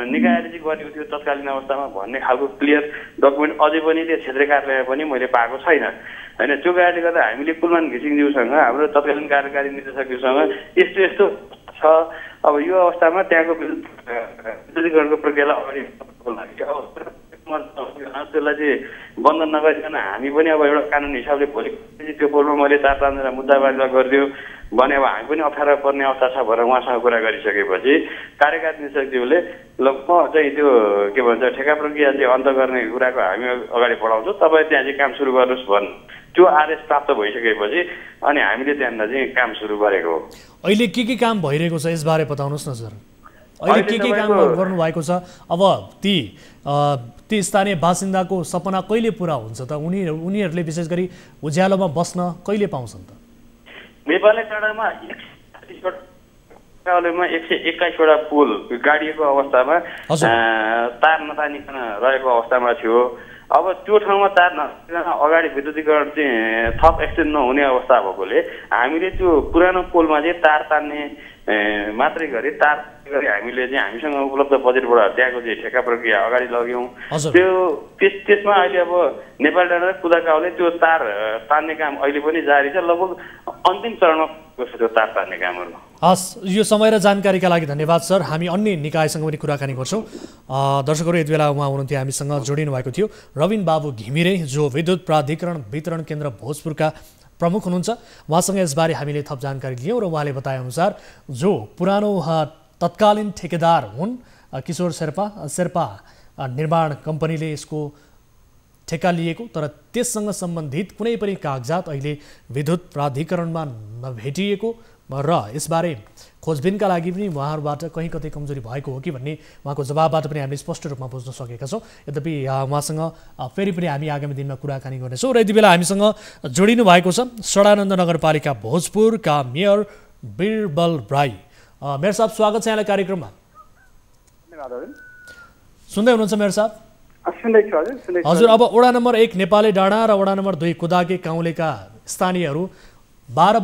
निकायले चाहिँ गरेको थियो तत्कालीन अवस्थामा भन्ने खालको क्लियर डकुमेन्ट अझै पनि त्यो क्षेत्रीय कार्यालयमा पनि मैले पाएको छैन होइन। त्यो कारणले गर्दा हामीले कुलमान घिसिङज्यूसँग हाम्रो तत्कालीन कार्यकारी निर्देशकज्यूसँग यस्तो यस्तो छ, अब यो अवस्थामा त्यहाँको विद्युतीकरणको प्रक्रियालाई अगाडि त्यसलाई चाहिँ बन्द नगरिकन हामी पनि अब एउटा कानुन हिसाबले भोलि त्यो पोलमा मैले तार तानेर मुद्दा बाजा गरिदियो भने अब हामी पनि अप्ठ्यारो पर्ने अवस्था छ भनेर उहाँसँग कुरा गरिसकेपछि कार्यकारी निर्देशकज्यूले ल म चाहिँ त्यो के भन्छ ठेक्का प्रक्रिया चाहिँ अन्त गर्ने कुराको हामी अगाडि बढाउँछौँ, तपाईँ त्यहाँ चाहिँ काम सुरु गर्नुहोस् भन्नु त्यो आदेश प्राप्त भइसकेपछि अनि हामीले त्यहाँनिर चाहिँ काम सुरु गरेको हो। अहिले के काम भइरहेको छ यसबारे बताउनुहोस् न सर। अहिले के काम गर्नु भएको छ? अब ती स्थानीय बासिन्दाको सपना कहिले पुरा हुन्छ त? उनीहरूले विशेष गरी उज्यालोमा बस्न कहिले पाउँछन् त? नेपाली डाँडामा 121वटा पुल गाडिएको अवस्थामा तार नतानिकन रहेको अवस्थामा थियो। अब त्यो ठाउँमा तार नतानिकन अगाडि विद्युतीकरण चाहिँ थप एक्सटेन्ड नहुने अवस्था भएकोले हामीले त्यो पुरानो पोलमा चाहिँ तार तान्ने मात्रै गरी तार गरी हामीले चाहिँ हामीसँग उपलब्ध बजेटबाट त्यहाँको चाहिँ ठेक्का प्रक्रिया अगाडि लग्यौँ। त्यसमा अहिले अब नेपाल डाँडा र कुदाकाउले त्यो तार तान्ने काम अहिले पनि जारी छ, लगभग अन्तिम चरणमा गएको छ त्यो तार तान्ने कामहरू। हस्, यो समय र जानकारीका लागि धन्यवाद सर। हामी अन्य निकायसँग पनि कुराकानी गर्छौँ। दर्शकहरू यति बेला उहाँ हुनुहुन्थ्यो, हामीसँग जोडिनु भएको थियो रविन बाबु घिमिरे, जो विद्युत प्राधिकरण वितरण केन्द्र भोजपुरका प्रमुख हुनुहुन्छ। उहाँसँग यसबारे हामीले थप जानकारी लियौँ र उहाँले बताएअनुसार जो पुरानो तत्कालीन ठेकेदार हुन् किशोर शेर्पा निर्माण कम्पनीले यसको ठेक्का लिएको, तर त्यससँग सम्बन्धित कुनै पनि कागजात अहिले विद्युत प्राधिकरणमा नभेटिएको र यसबारे खोजबिनका लागि पनि उहाँहरूबाट कहीँ कतै कमजोरी भएको हो कि भन्ने उहाँको जवाबबाट पनि हामीले स्पष्ट रूपमा बुझ्न सकेका छौँ। यद्यपि उहाँसँग फेरि पनि हामी आगामी दिनमा कुराकानी गर्नेछौँ र यति बेला हामीसँग जोडिनु भएको छ सडानन्द नगरपालिका भोजपुरका मेयर बिरबल राई। मेयर साहब, स्वागत छ यहाँलाई कार्यक्रममा। सुन्दै हुनुहुन्छ मेयर साहब? हजुर, अब वडा नम्बर 1 नेपाली डाँडा र वडा नम्बर 2 कुदाके काउलेका स्थानीयहरू 12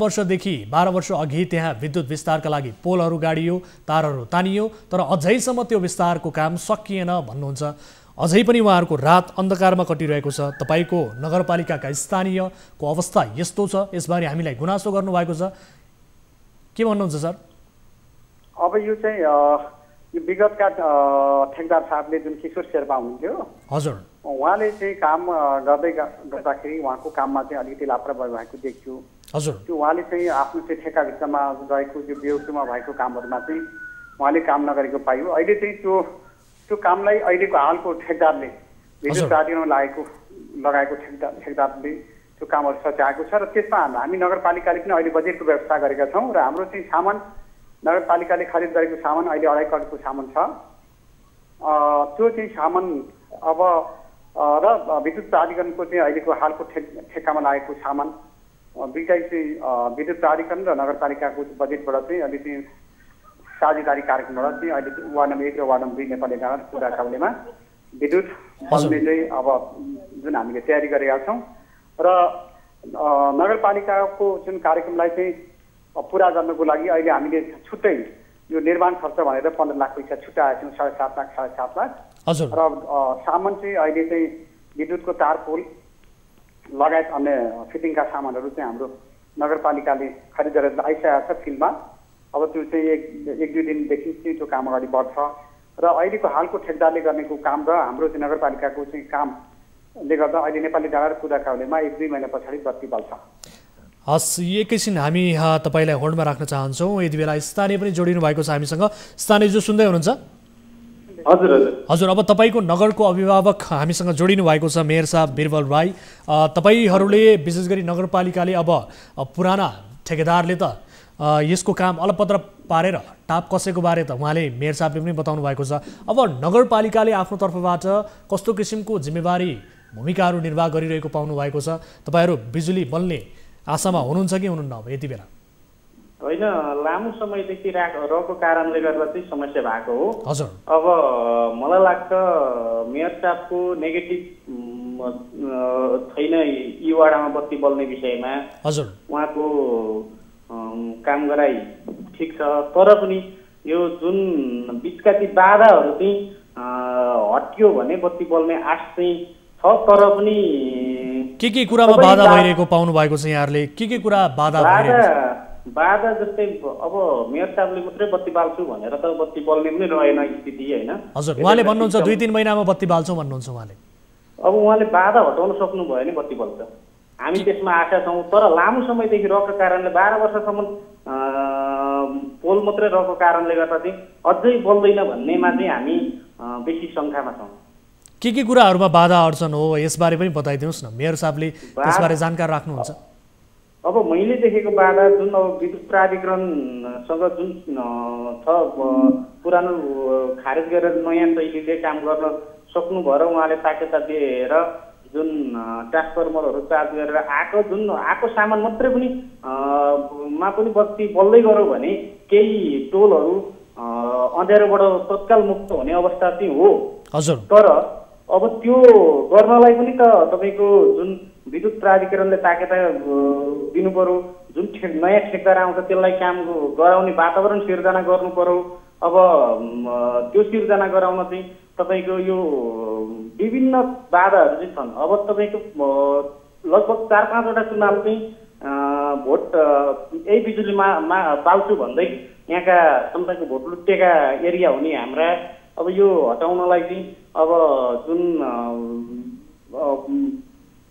वर्ष अघि त्यहाँ विद्युत विस्तारका लागि पोलहरू गाडियो, तारहरू तानियो, तर अझैसम्म त्यो विस्तारको काम सकिएन भन्नुहुन्छ। अझै पनि उहाँहरूको रात अन्धकारमा कटिरहेको छ। तपाईँको नगरपालिकाका स्थानीयको अवस्था यस्तो छ, यसबारे हामीलाई गुनासो गर्नुभएको छ, के भन्नुहुन्छ सर? अब यो चाहिँ यो विगतका ठेकदार साहबले जुन किशोर शेर्पा हुनुहुन्थ्यो, हजुर, उहाँले चाहिँ काम गर्दाखेरि उहाँको काममा चाहिँ अलिकति लापरवाही भएको देख्छु। हजुर, त्यो उहाँले चाहिँ आफ्नो चाहिँ ठेकाभित्रमा रहेको त्यो बेउसुमा भएको कामहरूमा चाहिँ उहाँले काम नगरेको पाइयो। अहिले चाहिँ त्यो कामलाई अहिलेको हालको ठेकदारले विद्युत प्राधिकरणमा लगाएको ठेकदारले त्यो कामहरू सच्याएको छ र त्यसमा हामी नगरपालिकाले पनि अहिले बजेटको व्यवस्था गरेका छौँ र हाम्रो चाहिँ सामान नगरपालिकाले खरिद गरेको सामान अहिले 2.5 करोडको सामान छ। त्यो चाहिँ सामान अब र विद्युत प्राधिकरणको चाहिँ अहिलेको हालको ठेक्कामा लागेको सामान दुईटै चाहिँ विद्युत प्राधिकरण र नगरपालिकाको बजेटबाट चाहिँ अहिले चाहिँ साझेदारी कार्यक्रमबाट चाहिँ अहिले वार्ड नम्बर 1 र वार्ड नम्बर 2 नेपाली डाँडा कुदाकाउलेमा विद्युत बन्ने चाहिँ अब जुन हामीले तयारी गरेका छौँ र नगरपालिकाको जुन कार्यक्रमलाई चाहिँ पुरा गर्नको लागि अहिले हामीले छुट्टै यो निर्माण खर्च भनेर 15 लाख पैसा छुट्याएका छौँ, 7.5 लाख 7.5 लाख। र सामान चाहिँ अहिले चाहिँ विद्युतको तार पोल लगायत अन्य फिटिङका सामानहरू चाहिँ हाम्रो नगरपालिकाले खरिद गरेर आइसकेको छ फिल्डमा। अब त्यो चाहिँ एक दुई दिनदेखि चाहिँ त्यो काम अगाडि बढ्छ र अहिलेको हालको ठेकदारले गर्नेको काम र हाम्रो चाहिँ नगरपालिकाको चाहिँ कामले गर्दा अहिले नेपाली डाँडा र कुदाकाउलेमा 1-2 महिना पछाडि बत्ती बल्छ। हस्, एकैछिन हामी तपाईँलाई होल्डमा राख्न चाहन्छौँ। यति बेला स्थानीय पनि जोडिनु भएको छ हामीसँग। स्थानीय जो सुन्दै हुनुहुन्छ? हजुर हजुर हजुर अब तपाईँको नगरको अभिभावक हामीसँग जोडिनु भएको छ मेयर साहब बिरबल राई। तपाईँहरूले विशेष गरी नगरपालिकाले अब पुराना ठेकेदारले त यसको काम अलपत्र पारेर टाप कसेको बारे त उहाँले मेयर साहबले पनि बताउनु भएको छ। अब नगरपालिकाले आफ्नो तर्फबाट कस्तो किसिमको जिम्मेवारी भूमिकाहरू निर्वाह गरिरहेको पाउनु भएको छ? तपाईँहरू बिजुली बल्ने आशामा हुनुहुन्छ कि हुनुहुन्न अब यति बेला? होइन, लामो समयदेखि रहेको कारणले गर्दा चाहिँ समस्या भएको हो। हजुर, अब मलाई लाग्छ मेयर साहबको नेगेटिभ छैन यी वडामा बत्ती बल्ने विषयमा। हजुर, उहाँको काम गराइ ठिक छ, तर पनि यो जुन बिचका ती बाधाहरू चाहिँ हट्यो भने बत्ती बल्ने आश चाहिँ छ, तर पनि के कुरामा बाधा भइरहेको पाउनु भएको छ यहाँहरूले? के कुरा बाधा भइरहेको? बाधा जस्तै अब मेयर साहबले मात्रै बत्ती बाल्छु भनेर त बत्ती बल्ने पनि रहेन स्थिति होइन। हजुर, उहाँले भन्नुहुन्छ 2-3 महिनामा बत्ती बाल्छौँ भन्नुहुन्छ उहाँले। अब उहाँले बाधा हटाउन सक्नु भयो भने बत्ती बल्छ, हामी त्यसमा आशा छौँ। तर लामो समयदेखि रहेको कारणले 12 वर्षसम्म पोल मात्रै रहेको कारणले गर्दा चाहिँ अझै बल्दैन भन्नेमा चाहिँ हामी बेसी शङ्कामा छौँ। के कुराहरूमा बाधा अड्चन हो यसबारे पनि बताइदिनुहोस् न, मेयर साहबले त्यसबारे जानकार राख्नुहुन्छ। अब मैले देखेको बाधा जुन अब विद्युत प्राधिकरणसँग जुन छ पुरानो खारेज गरेर नयाँ शैलीले काम गर्न सक्नुभयो र उहाँले ताकेता दिएर जुन ट्रान्सफर्मरहरू चार्ज गरेर आएको सामान मात्रै पनि मा पनि बत्ती बल्दै गऱ्यो भने केही टोलहरू अँध्यारोबाट तत्काल मुक्त हुने अवस्था चाहिँ हो। हजुर, तर अब त्यो गर्नलाई पनि त तपाईँको जुन विद्युत प्राधिकरणले ताकेता दिनु पर्यो, जुन नयाँ ठेकदार आउँछ त्यसलाई काम गराउने वातावरण सिर्जना गर्नु पर्यो। अब त्यो सिर्जना गराउन चाहिँ तपाईँको यो विभिन्न बाधाहरू चाहिँ छन्। अब तपाईँको लगभग 4-5वटा चुनाव चाहिँ भोट यही बिजुलीमा पाल्छु भन्दै यहाँका तपाईँको भोट लुटेका एरिया हुने हाम्रा अब यो हटाउनलाई चाहिँ अब जुन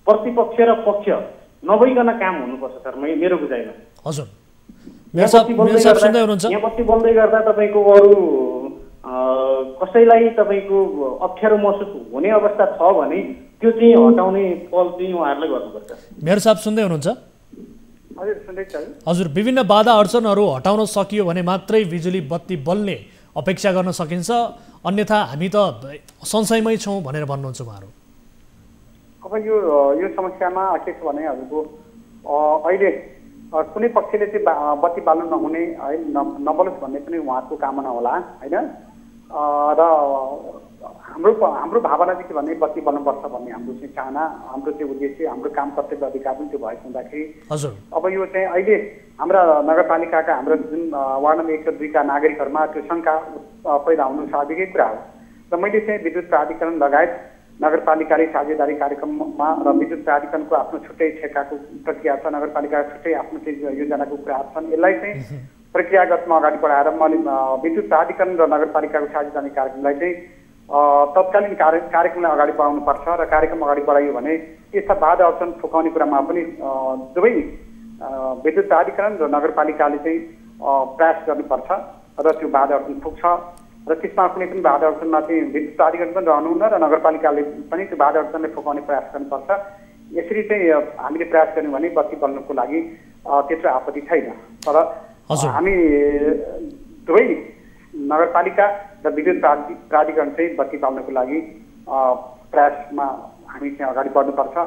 प्रतिपक्ष र पक्ष नभइकन काम हुनुपर्छ सर, मेरो बुझाइमा। हजुर, मेयर साहब सुन्दै हुनुहुन्छ? यहाँ बत्ती बल्दै गर्दा तपाईँको अरू कसैलाई तपाईँको अप्ठ्यारो महसुस हुने अवस्था छ भने त्यो चाहिँ हटाउने पहल चाहिँ उहाँहरूले गर्नुपर्छ। मेयर साहब सुन्दै हुनुहुन्छ? हजुर, सुन्दैछु। हजुर, विभिन्न बाधा अडचनहरू हटाउन सकियो भने मात्रै बिजुली बत्ती बल्ने अपेक्षा गर्न सकिन्छ, अन्यथा हामी त संशयमै छौँ भनेर भन्नुहुन्छ उहाँहरू। अब यो समस्यामा के छ भने हजुरको अहिले कुनै पक्षले चाहिँ बत्ती बाल्नु नहुने है नबलोस् भन्ने पनि उहाँको कामना होला होइन। र हाम्रो भावना चाहिँ के भने बत्ती बल्नुपर्छ भन्ने हाम्रो चाहिँ चाहना, हाम्रो चाहिँ उद्देश्य, हाम्रो काम कर्तव्य अधिकार पनि त्यो भएको हुँदाखेरि अब यो चाहिँ अहिले हाम्रा नगरपालिकाका हाम्रो जुन वार्ड नम्बर 102 का नागरिकहरूमा त्यो शङ्का पैदा हुनु स्वाभाविकै कुरा हो। र मैले चाहिँ विद्युत प्राधिकरण लगायत नगरपालिकाले साझेदारी कार्यक्रममा र विद्युत प्राधिकरणको आफ्नो छुट्टै ठेक्काको प्रक्रिया छ, नगरपालिका छुट्टै आफ्नो चाहिँ योजनाको कुराहरू छन्, यसलाई चाहिँ प्रक्रियागतमा अगाडि बढाएर मैले विद्युत प्राधिकरण र नगरपालिकाको साझेदारी कार्यक्रमलाई चाहिँ तत्कालीन कार्यक्रमलाई अगाडि बढाउनुपर्छ र कार्यक्रम अगाडि बढाइयो भने यस्ता बाधा अडचन फुकाउने कुरामा पनि दुवै विद्युत प्राधिकरण र नगरपालिकाले चाहिँ प्रयास गर्नुपर्छ र त्यो बाधा अडचन पुग्छ र त्यसमा कुनै पनि बाधा अडचनमा चाहिँ विद्युत प्राधिकरण पनि रहनुहुन्न र नगरपालिकाले पनि त्यो बाधा अडचनले फुकाउने प्रयास गर्नुपर्छ। यसरी चाहिँ हामीले प्रयास गर्यौँ भने बत्ती बल्नुको लागि त्यत्रो आपत्ति छैन। तर हामी दुवै नगरपालिका र विद्युत प्राधिकरण चाहिँ बत्ती बाल्नको लागि प्रयासमा हामी चाहिँ अगाडि बढ्नुपर्छ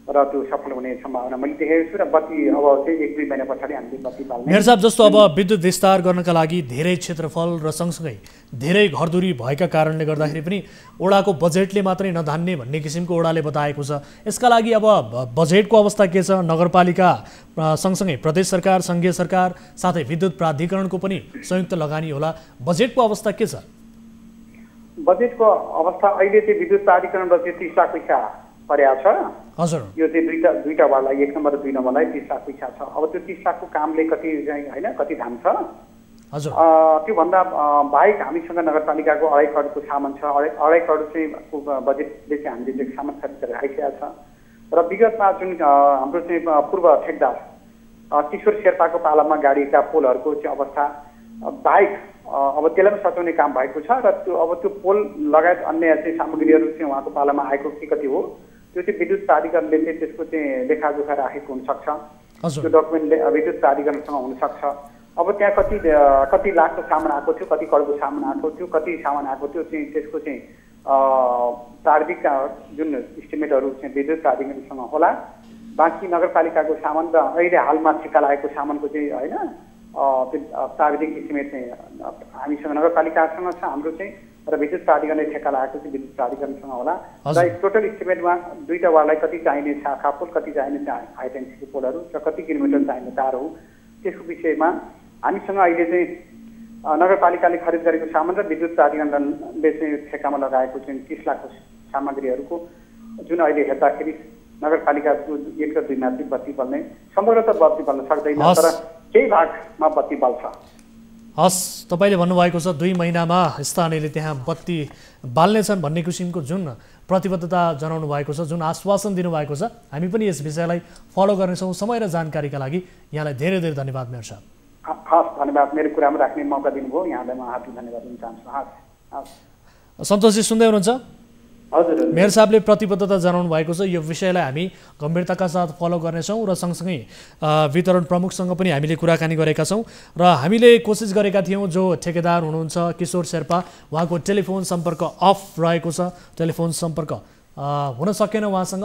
र त्यो सफल हुने सम्भावना मैले देखेको छु र बत्ती अब चाहिँ 1-2 महिना पछाडि हामीले बत्ती बाल्ने। मेयर साहब, जस्तो अब विद्युत विस्तार गर्नका लागि धेरै क्षेत्रफल र सँगसँगै धेरै घरधुरी भएका कारणले गर्दाखेरि पनि ओडाको बजेटले मात्रै नधान्ने भन्ने किसिमको ओडाले बताएको छ। यसका लागि अब बजेटको अवस्था के छ? नगरपालिका सँगसँगै प्रदेश सरकार, सङ्घीय सरकार साथै विद्युत प्राधिकरणको पनि संयुक्त लगानी होला, बजेटको अवस्था के छ? बजेटको अवस्था अहिले चाहिँ विद्युत प्राधिकरण र 30 लाख पैसा परेको छ। हजुर, यो चाहिँ दुईटा वार्डलाई 1 नम्बर र 2 नम्बरलाई 30 लाख पैसा छ। अब त्यो 30 लाखको कामले कति चाहिँ होइन कति धान्छ? हजुर, त्योभन्दा बाहेक हामीसँग नगरपालिकाको 2.5 करोडको सामान छ। 2.5 करोड चाहिँ बजेटले चाहिँ हामीले चाहिँ सामान खरिद गरेर राखिरहेको छ। र विगतमा जुन हाम्रो चाहिँ पूर्व ठेकदार किशोर शेर्पाको पालामा गाडिएका पोलहरूको चाहिँ अवस्था बाहेक अब त्यसलाई पनि सच्याउने काम भएको छ र त्यो पोल लगायत अन्य चाहिँ सामग्रीहरू चाहिँ उहाँको पालामा आएको के कति हो त्यो चाहिँ विद्युत प्राधिकरणले चाहिँ त्यसको चाहिँ लेखाजोखा राखेको हुनसक्छ। त्यो डकुमेन्ट विद्युत प्राधिकरणसँग हुनसक्छ। अब त्यहाँ कति लाखको सामान आएको थियो, कति करोडको सामान आएको थियो, कति सामान आएको थियो चाहिँ त्यसको चाहिँ प्राविधिक जुन इस्टिमेटहरू चाहिँ विद्युत प्राधिकरणसँग होला। बाँकी नगरपालिकाको सामान र अहिले हालमा ठेक्का लागेको सामानको चाहिँ होइन त्यो प्राविधिक इस्टिमेट चाहिँ हामीसँग नगरपालिकासँग छ हाम्रो चाहिँ र विद्युत प्राधिकरणले ठेक्का लागेको चाहिँ विद्युत प्राधिकरणसँग होला। र टोटल इस्टिमेटमा 2टा वार्डलाई कति चाहिने शाखा पोल, कति चाहिने हाई टेन्सिटी पोलहरू र कति किलोमिटर चाहिने तार हो त्यसको विषयमा हामीसँग अहिले चाहिँ नगरपालिकाले खरिद गरेको सामान र विद्युत प्राधिकरणले चाहिँ ठेक्कामा लगाएको चाहिँ 30 लाखको सामग्रीहरूको जुन अहिले हेर्दाखेरि नगरपालिकाको 1 र 2 मा बत्ती बल्ने समग्रतः बत्ती बल्न सक्दैन तर केही भागमा बत्ती बल्छ। हस्, तपाईँले भन्नुभएको छ 2 महिनामा स्थानीयले त्यहाँ बत्ती बाल्नेछन् भन्ने किसिमको जुन प्रतिबद्धता जनाउनु भएको छ, जुन आश्वासन दिनुभएको छ, हामी पनि यस विषयलाई फलो गर्नेछौँ। समय र जानकारीका लागि यहाँलाई धेरै धेरै धन्यवाद मेयर साहब। हस्, धन्यवाद। मेरो कुरामा राख्ने मौका दिनुभयो, यहाँलाई म हार्दिक धन्यवाद दिन चाहन्छु। हस्, सन्तोषजी सुन्दै हुनुहुन्छ? हजुर, मेयर साहबले प्रतिबद्धता जनाउनु भएको छ। यो विषयलाई हामी गम्भीरताका साथ फलो गर्नेछौँ र सँगसँगै वितरण प्रमुखसँग पनि हामीले कुराकानी गरेका छौँ र हामीले कोसिस गरेका थियौँ जो ठेकेदार हुनुहुन्छ किशोर शेर्पा, उहाँको टेलिफोन सम्पर्क अफ रहेको छ, टेलिफोन सम्पर्क हुन सकेन उहाँसँग,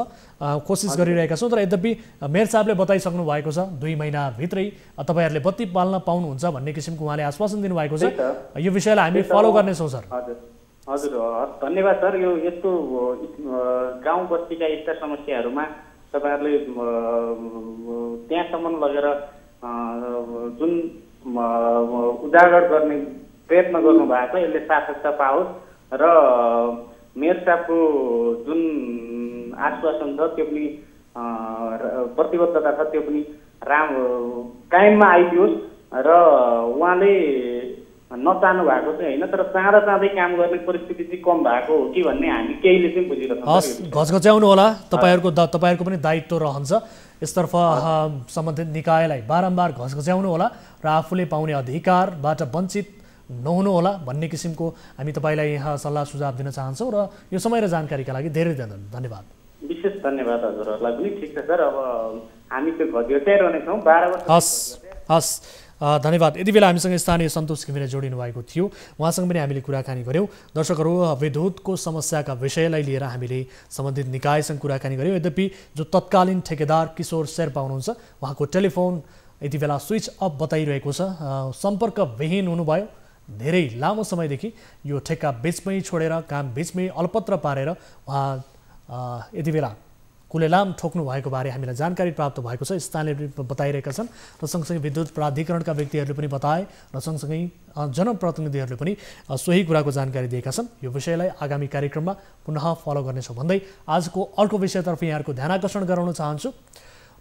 कोसिस गरिरहेका छौँ। तर यद्यपि मेयर साहबले बताइसक्नु भएको छ 2 महिनाभित्रै तपाईँहरूले बत्ती पाल्न पाउनुहुन्छ भन्ने किसिमको उहाँले आश्वासन दिनुभएको छ। यो विषयलाई हामी फलो गर्नेछौँ सर। हजुर, धन्यवाद सर। यो यस्तो गाउँ बस्तीका यस्ता समस्याहरूमा तपाईँहरूले त्यहाँसम्म लगेर जुन उजागर गर्ने प्रयत्न गर्नुभएको छ यसले सार्थकता पाओस् र मेयर साहबको जुन आश्वासन छ त्यो पनि प्रतिबद्धता छ त्यो पनि कायममा आइदियोस् र उहाँले नचाहनु भएको चाहिँ होइन तर चाँडा चाँडै काम गर्ने परिस्थिति चाहिँ कम भएको हो कि भन्ने हामी केहीले चाहिँ बुझिरहेको छौँ। हस्, घचघच्याउनु होला, तपाईँहरूको पनि दायित्व रहन्छ यसतर्फ सम्बन्धित निकायलाई बारम्बार घचघच्याउनु होला र आफूले पाउने अधिकारबाट वञ्चित नहुनु होला भन्ने किसिमको हामी तपाईँलाई यहाँ सल्लाह सुझाव दिन चाहन्छौँ र यो समय र जानकारीका लागि धेरै धन्यवाद। विशेष धन्यवाद हजुरहरूलाई पनि। ठिक छ सर, अब हामी त्यो घचघच्याइरहने छौँ 12 वर्ष। हस्, धन्यवाद। यति बेला हामीसँग स्थानीय सन्तोष घिमिरे जोडिनु भएको थियो, उहाँसँग पनि हामीले कुराकानी गऱ्यौँ। दर्शकहरू, विद्युतको समस्याका विषयलाई लिएर हामीले सम्बन्धित निकायसँग कुराकानी गऱ्यौँ। यद्यपि जो तत्कालीन ठेकेदार किशोर शेर्पा हुनुहुन्छ उहाँको टेलिफोन यति बेला स्विच अफ बताइरहेको छ, सम्पर्कविहीन हुनुभयो। धेरै लामो समयदेखि यो ठेक्का बिचमै छोडेर काम बिचमै अलपत्र पारेर उहाँ यति बेला कुलेलाम ठोक्नु भएको बारे हामीलाई जानकारी प्राप्त भएको छ, स्थानीयले बताइरहेका छन् र सँगसँगै विद्युत प्राधिकरणका व्यक्तिहरूले पनि बताए र सँगसँगै जनप्रतिनिधिहरूले पनि सोही कुराको जानकारी दिएका छन्। यो विषयलाई आगामी कार्यक्रममा पुनः फलो गर्नेछौँ भन्दै आजको अर्को विषयतर्फ यहाँहरूको ध्यान आकर्षण गराउन चाहन्छु।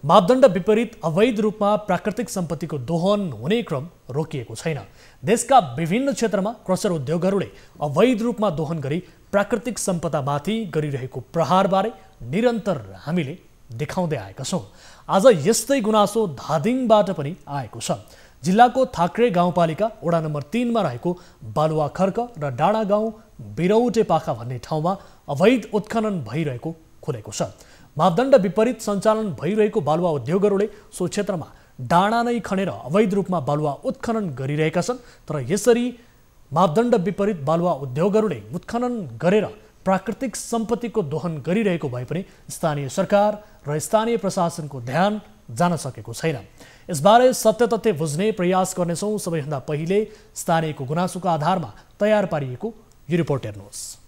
मापदण्ड विपरीत अवैध रूपमा प्राकृतिक सम्पत्तिको दोहन हुने क्रम रोकिएको छैन। देशका विभिन्न क्षेत्रमा क्रसर उद्योगहरूले अवैध रूपमा दोहन गरी प्राकृतिक सम्पदामाथि गरिरहेको प्रहारबारे निरन्तर हामीले देखाउँदै आएका छौँ। आज यस्तै गुनासो धादिङबाट पनि आएको छ। जिल्लाको थाक्रे गाउँपालिका वडा नम्बर 3 मा रहेको बालुवा खर्क र डाँडा गाउँ बिरौटे पाखा भन्ने ठाउँमा अवैध उत्खनन भइरहेको खुलेको छ। मापदण्ड विपरीत सञ्चालन भइरहेको बालुवा उद्योगहरूले सो क्षेत्रमा डाँडा नै खनेर अवैध रूपमा बालुवा उत्खनन गरिरहेका छन्। तर यसरी मापदण्ड विपरीत बालुवा उद्योगहरूले उत्खनन गरेर प्राकृतिक सम्पत्तिको दोहन गरिरहेको भए पनि स्थानीय सरकार र स्थानीय प्रशासनको ध्यान जान सकेको छैन। यसबारे सत्य तथ्य बुझ्ने प्रयास गर्नेछौँ। सबैभन्दा पहिले स्थानीयको गुनासोको आधारमा तयार पारिएको यो रिपोर्ट हेर्नुहोस्।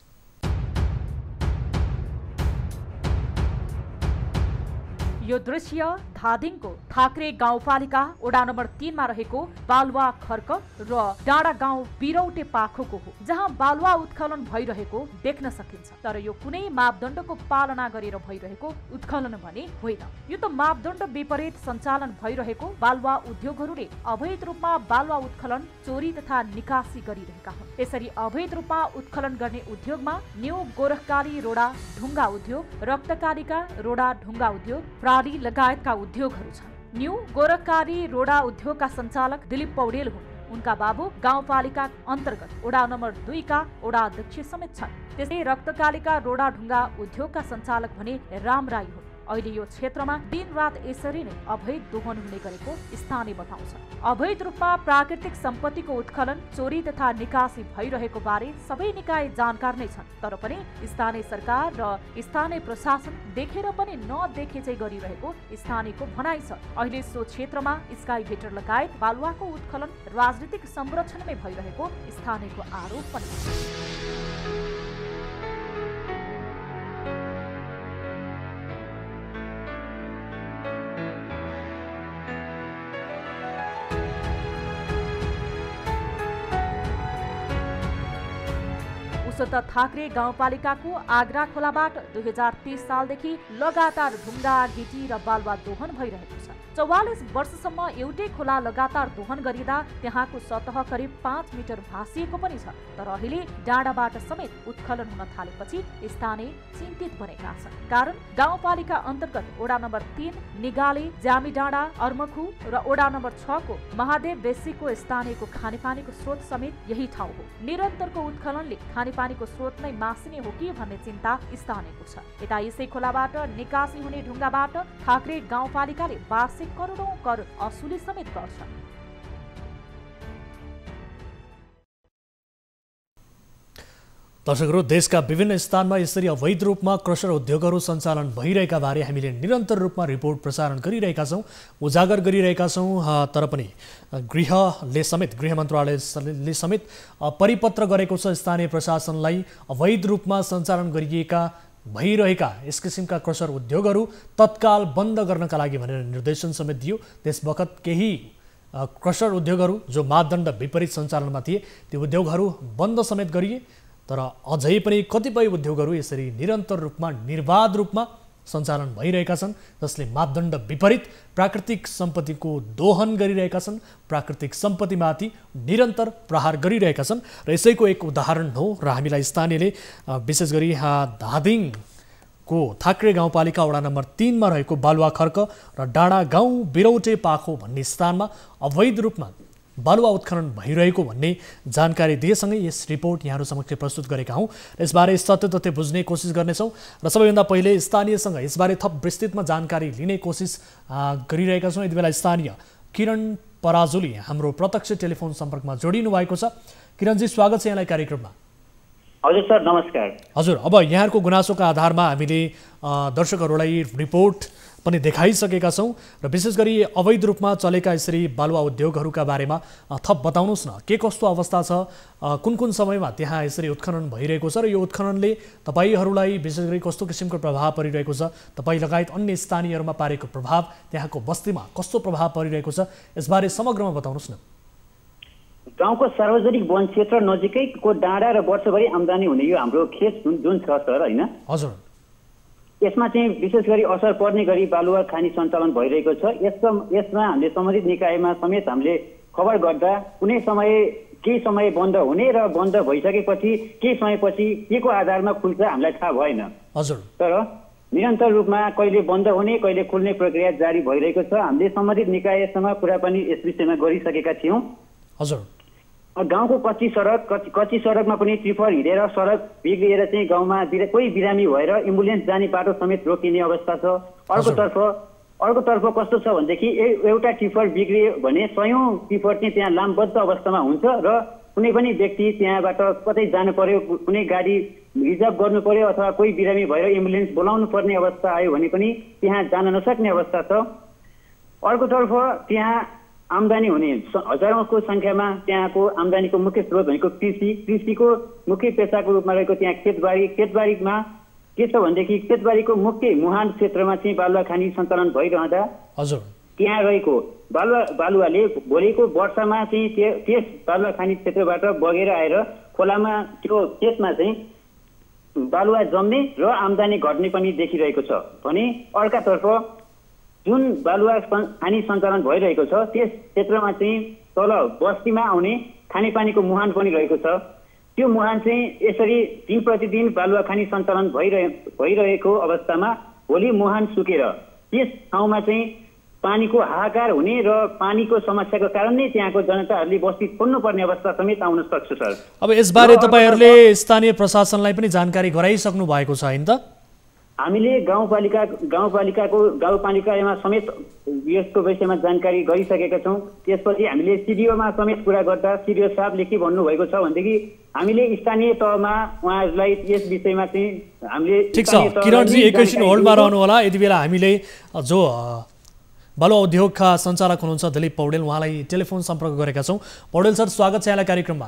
यो दृश्य धादिङको थाक्रे गाउँपालिका वडा नम्बर 3 मा रहेको बालुवा खर्क र डाँडा गाउँ बिरौटे पाखोको हो, जहाँ बालुवा उत्खनन भइरहेको देख्न सकिन्छ। तर यो कुनै मापदण्डको पालना गरेर भइरहेको उत्खनन भने होइन। यो त मापदण्ड विपरीत सञ्चालन भइरहेको बालुवा उद्योगहरूले अवैध रूपमा बालुवा उत्खनन, चोरी तथा निकासी गरिरहेका हुन्। यसरी अवैध रूपमा उत्खनन गर्ने उद्योगमा न्यू गोरखकाली रोडा ढुङ्गा उद्योग, रक्तकालिका रोडा ढुङ्गा उद्योग, प्राली लगायतका उद्योगहरू छन्। न्यू गोरखकारी रोडा उद्योगका सञ्चालक दिलीप पौडेल हुन्। उनका बाबु गाउँपालिका अन्तर्गत वडा नम्बर 2 का वडा अध्यक्ष समेत छन्। त्यसै रक्तकालिका रोडाढुङ्गा उद्योगका सञ्चालक भने राम राई हुन्। अहिले यो क्षेत्रमा दिनरात यसरी नै अवैध दोहन हुने गरेको स्थानीय बताउँछ। अवैध रूपमा प्राकृतिक सम्पत्तिको उत्खनन, चोरी तथा निकासी भइरहेको बारे सबै निकाय जानकार नै छन्। तर पनि स्थानीय सरकार र स्थानीय प्रशासन देखेर पनि नदेखे चाहिँ गरिरहेको स्थानीयको भनाइ छ। अहिले सो क्षेत्रमा स्काई भेटर लगायत बालुवाको उत्खनन राजनीतिक संरक्षणमै भइरहेको स्थानीयको आरोप पनि छ। थाक्रे गाउँपालिकाको आग्रा खोलाबाट 2030 सालदेखि लगातार ढुङ्गा, गिटी र बालुवा दोहन भइरहेको छ। 44 वर्षसम्म एउटै खोला लगातार दोहन गरिँदा त्यहाँको सतह करिब 5 मिटर भाँसिएको पनि छ। तर अहिले डाँडाबाट समेत उत्खनन हुन थालेपछि स्थानीय चिन्तित बनेका छन्। कारण गाउँपालिका अन्तर्गत वडा नम्बर 3 निगाले, जामी डाँडा, अर्मखु र वडा नम्बर 6 को महादेव बेसीको स्थानीयको खानेपानीको स्रोत समेत यही ठाउँ हो। निरन्तरको उत्खननले खानेपानीको स्रोत नै मासिने हो कि भन्ने चिन्ता स्थानीयको छ। यता यसै खोलाबाट निकासी हुने ढुङ्गाबाट थाक्रे गाउँपालिकाले वार्षिक करोडौं कर असुली समेत गर्छ। दर्शकहरू, देशका विभिन्न स्थानमा यसरी अवैध रूपमा क्रसर उद्योगहरू सञ्चालन भइरहेका बारे हामीले निरन्तर रूपमा रिपोर्ट प्रसारण गरिरहेका छौँ, उजागर गरिरहेका छौँ। तर पनि गृह मन्त्रालयले समेत परिपत्र गरेको छ स्थानीय प्रशासनलाई अवैध रूपमा सञ्चालन भइरहेका यस किसिमका क्रसर उद्योगहरू तत्काल बन्द गर्नका लागि भनेर निर्देशन समेत दियो। त्यस बखत केही क्रसर उद्योगहरू जो मापदण्ड विपरीत सञ्चालनमा थिए ती उद्योगहरू बन्द समेत गरिए। तर अझै पनि कतिपय उद्योगहरू यसरी निरन्तर रूपमा निर्बाध रूपमा सञ्चालन भइरहेका छन्, जसले मापदण्ड विपरीत प्राकृतिक सम्पत्तिको दोहन गरिरहेका छन्, प्राकृतिक सम्पत्तिमाथि निरन्तर प्रहार गरिरहेका छन्। र यसैको एक उदाहरण हो र हामीलाई स्थानीयले विशेष गरी धादिङको थाक्रे गाउँपालिका वडा नम्बर 3 मा रहेको बालुवा खर्क र डाँडा गाउँ बिरौटे पाखो भन्ने स्थानमा अवैध रूपमा बालुवा उत्खनन भइरहेको भन्ने जानकारी दिएसँगै यस रिपोर्ट यहाँहरू समक्ष प्रस्तुत गरेका हौँ। यसबारे सत्य तथ्य बुझ्ने कोसिस गर्नेछौँ र सबैभन्दा पहिले स्थानीयसँग यसबारे थप विस्तृतमा जानकारी लिने कोसिस गरिरहेका छौँ। यति बेला स्थानीय किरण पराजुली हाम्रो प्रत्यक्ष टेलिफोन सम्पर्कमा जोडिनु भएको छ। किरणजी, स्वागत छ यहाँलाई कार्यक्रममा। हजुर सर, नमस्कार। हजुर, अब यहाँहरूको गुनासोका आधारमा हामीले दर्शकहरूलाई रिपोर्ट पनि देखाइसकेका छौँ र विशेष गरी अवैध रूपमा चलेका यसरी बालुवा उद्योगहरूका बारेमा थप बताउनुहोस् न, के कस्तो अवस्था छ, कुन कुन समयमा त्यहाँ यसरी उत्खनन भइरहेको छ र यो उत्खननले तपाईँहरूलाई विशेष गरी कस्तो किसिमको प्रभाव परिरहेको छ, तपाईँ लगायत अन्य स्थानीयहरूमा पारेको प्रभाव, त्यहाँको बस्तीमा कस्तो प्रभाव परिरहेको छ, यसबारे समग्रमा बताउनुहोस् न। गाउँको सार्वजनिक वन क्षेत्र नजिकैको डाँडा र वर्षभरि आम्दानी हुने यो हाम्रो खेत जुन छ सर, होइन? हजुर, यसमा चाहिँ विशेष गरी असर पर्ने गरी बालुवा खानी सञ्चालन भइरहेको छ। यसमा हामीले सम्बन्धित निकायमा समेत हामीले खबर गर्दा केही समय बन्द हुने र बन्द भइसकेपछि केही समयपछि के को आधारमा खुल्छ हामीलाई थाहा भएन। हजुर, तर निरन्तर रूपमा कहिले बन्द हुने कहिले खुल्ने प्रक्रिया जारी भइरहेको छ। हामीले सम्बन्धित निकायसँग कुरा पनि यस विषयमा गरिसकेका थियौँ। हजुर, गाउँको कच्ची सडकमा पनि ट्रिपर हिँडेर सडक बिग्रिएर चाहिँ गाउँमा कोही बिरामी भएर एम्बुलेन्स जाने बाटो समेत रोकिने अवस्था छ। अर्कोतर्फ कस्तो छ भनेदेखि एउटा ट्रिपर बिग्रियो भने 100औं ट्रिपर चाहिँ त्यहाँ लामबद्ध अवस्थामा हुन्छ र कुनै पनि व्यक्ति त्यहाँबाट कतै जानु पर्यो, कुनै गाडी रिजर्भ गर्नु पर्यो अथवा कोही बिरामी भएर एम्बुलेन्स बोलाउनु पर्ने अवस्था आयो भने पनि त्यहाँ जान नसक्ने अवस्था छ। अर्कोतर्फ त्यहाँ आम्दानी हुने हजारौंको संख्यामा त्यहाँको आम्दानीको मुख्य स्रोत भनेको कृषिको मुख्य पेसाको रूपमा रहेको त्यहाँ खेतबारीमा के छ भनेदेखि खेतबारीको मुख्य मुहान क्षेत्रमा चाहिँ बालुवा खानी सञ्चालन भइरहँदा हजुर त्यहाँ रहेको बालुवाले भोलिको वर्षमा चाहिँ त्यस बालुवा खानी क्षेत्रबाट बगेर आएर खोलामा त्यो खेतमा चाहिँ बालुवा जम्ने र आम्दानी घट्ने पनि देखिरहेको छ भने अर्कातर्फ जुन बालुवा खानी सञ्चालन भइरहेको छ त्यस क्षेत्रमा चाहिँ तल बस्तीमा आउने खानेपानीको मुहान पनि रहेको छ। त्यो मुहान चाहिँ यसरी दिन प्रतिदिन बालुवा खानी सञ्चालन भइरहेको अवस्थामा भोलि मुहान सुकेर त्यस ठाउँमा चाहिँ पानीको हाहाकार हुने र पानीको समस्याको कारण नै त्यहाँको जनताहरूले बस्ती छोड्नुपर्ने अवस्था समेत आउन सक्छ सर। अब यसबारे तपाईँहरूले स्थानीय प्रशासनलाई पनि जानकारी गराइसक्नु भएको छ हैन त? हामीले गाउँपालिकामा समेत यसको विषयमा जानकारी गरिसकेका छौँ। त्यसपछि हामीले सिडिओमा समेत कुरा गर्दा सिडिओ साहबले के भन्नुभएको छ भनेदेखि हामीले स्थानीय तहमा उहाँहरूलाई यस विषयमा चाहिँ हामीले ठिक छ किरणजी एकैछिन होल्डमा रहनु होला। यति बेला हामीले जो बालुवा उद्योगका सञ्चालक हुनुहुन्छ दिलीप पौडेल उहाँलाई टेलिफोन सम्पर्क गरेका छौँ। पौडेल सर स्वागत छ यहाँलाई कार्यक्रममा।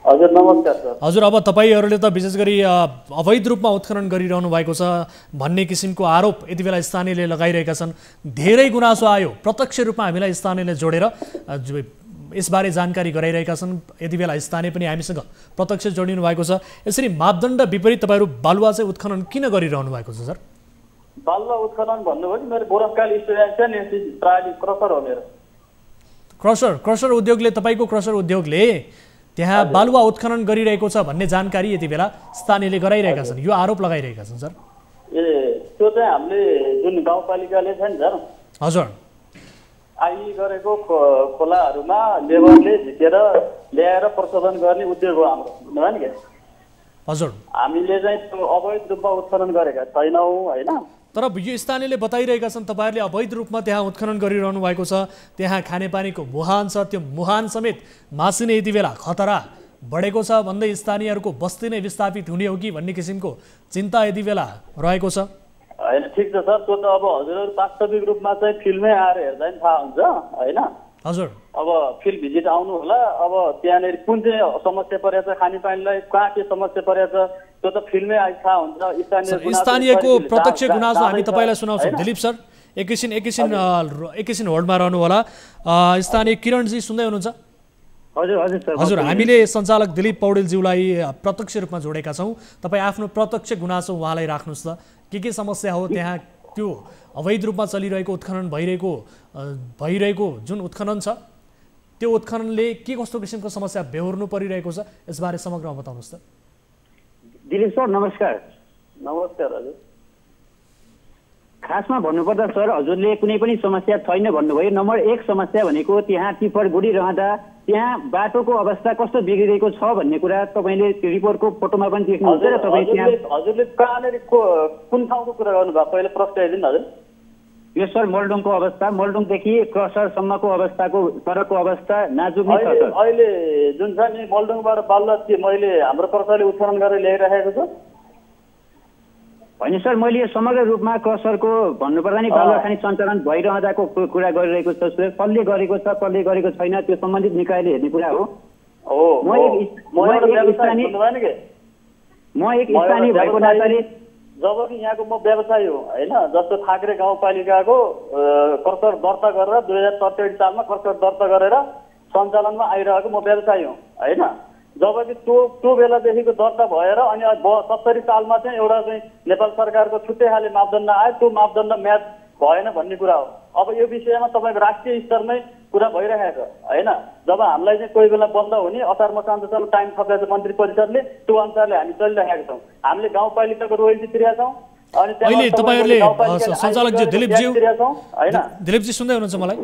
हजुर नमस्कार सर। हजुर अब तपाईँहरूले त विशेष गरी अवैध रूपमा उत्खनन गरिरहनु भएको छ भन्ने किसिमको आरोप यति बेला स्थानीयले लगाइरहेका छन्। धेरै गुनासो आयो, प्रत्यक्ष रूपमा हामीलाई स्थानीयले जोडेर यसबारे जानकारी गराइरहेका छन्। यति बेला स्थानीय पनि हामीसँग प्रत्यक्ष जोडिनु भएको छ। यसरी मापदण्ड विपरीत तपाईँहरू बालुवा चाहिँ उत्खनन किन गरिरहनु भएको छ सर? बालुवा उत्खनन भन्नुभयो कि मेरो गोरखकाल स्टुडेन्ट छ नि प्राली क्रसर हो मेरो। क्रसर उद्योगले तपाईँको क्रसर उद्योगले त्यहाँ बालुवा उत्खनन गरिरहेको छ भन्ने जानकारी यति बेला स्थानीयले गराइरहेका छन्, यो आरोप लगाइरहेका छन् सर। त्यो चाहिँ हामीले जुन गाउँपालिकाले छ नि सर हजुर आइ गरेको खोलाहरूमा लेबरले झिकेर ल्याएर प्रशोधन गर्ने उद्योग हो हाम्रो, बुझ्नुभयो नि? हजुर हामीले चाहिँ त्यो अवैध रूपमा उत्खनन गरेका छैनौँ होइन। तर यो स्थानीयले बताइरहेका छन् तपाईँहरूले अवैध रूपमा त्यहाँ उत्खनन गरिरहनु भएको छ, त्यहाँ खानेपानीको मुहान छ, त्यो मुहान समेत मासिने यति बेला खतरा बढेको छ भन्दै स्थानीयहरूको बस्ती नै विस्थापित हुने हो कि भन्ने किसिमको चिन्ता यति बेला रहेको छ। होइन ठिक छ सर, त्यो त अब हजुरहरू वास्तविक रूपमा चाहिँ फिल्डमै आएर हेर्दा नि थाहा हुन्छ होइन। हजुर अब फिल्ड भिजिट आउनु होला, अब त्यहाँनिर कुन चाहिँ समस्या परेको छ, खानेपानीलाई कहाँ के समस्या परेको छ त्यो त फिल्डमै आइ थाहा हुन्छ। स्थानीयको प्रत्यक्ष गुनासो हामी तपाईँलाई सुनाउँछौँ। दिलीप सर एकैछिन होल्डमा रहनु होला। स्थानीय किरणजी सुन्दै हुनुहुन्छ? हजुर हामीले सञ्चालक दिलीप पौडेलज्यूलाई प्रत्यक्ष रूपमा जोडेका छौँ। तपाईँ आफ्नो प्रत्यक्ष गुनासो उहाँलाई राख्नुहोस् त, के समस्या हो त्यहाँ, त्यो अवैध रूपमा चलिरहेको उत्खनन भइरहेको जुन उत्खनन छ त्यो उत्खननले के कस्तो किसिमको समस्या बेहोर्नु परिरहेको छ यसबारे समग्रमा बताउनुहोस् त। दिलीप सर नमस्कार। नमस्कार हजुर। खासमा भन्नुपर्दा सर हजुरले कुनै पनि समस्या छैन भन्नुभयो। नम्बर 1 समस्या भनेको त्यहाँ टिपर गुडिरहँदा त्यहाँ बाटोको अवस्था कस्तो बिग्रिरहेको छ भन्ने कुरा तपाईँले रिपोर्टको फोटोमा पनि देख्नुहुन्छ र तपाईँ त्यहाँ हजुरले कहाँनिर कुन ठाउँको कुरा गर्नुभयो पहिला प्रश्न हेरिदिनु हजुर। यो सर मोलडोङको अवस्था, मोलडोङदेखि क्रसरसम्मको अवस्थाको सडकको अवस्था नाजुक नै छ सर। अहिले जुन छ नि मोलडोङबाट बालुवा मैले हाम्रो क्रसरले उत्खनन गरेर ल्याइरहेको छु होइन सर, मैले यो समग्र रूपमा क्रसरको भन्नुपर्दा नि बालुवा खानी सञ्चालन भइरहँदाको कुरा गरिरहेको छ सर। कसले गरेको छ कसले गरेको छैन त्यो सम्बन्धित निकायले हेर्ने कुरा हो। म एक स्थानीय भएको नाताले जब कि यहाँको म व्यवसायी हो होइन। जस्तो थाक्रे गाउँपालिकाको क्रसर दर्ता गरेर 2067 सालमा क्रसर दर्ता गरेर सञ्चालनमा आइरहेको म व्यवसायी हो होइन। जबकि त्यो बेलादेखिको दर्ता भएर अनि 70 सालमा चाहिँ एउटा चाहिँ नेपाल सरकारको छुट्टै खाले मापदण्ड आयो, त्यो मापदण्ड म्याच भएन भन्ने कुरा हो। अब यो विषयमा तपाईँको राष्ट्रिय स्तरमै कुरा भइरहेको होइन। जब हामीलाई चाहिँ कोही बेला बन्द हुने असार मसान्तसम्म टाइम थपेको छ मन्त्री परिषदले, त्यो अनुसारले हामी चलिरहेका छौँ। हामीले गाउँपालिकाको रोयल्टी तिरेका छौँ। अनि अहिले तपाईँहरूले सञ्चालकजी दिलीपजी सुन्दै हुनुहुन्छ मलाई?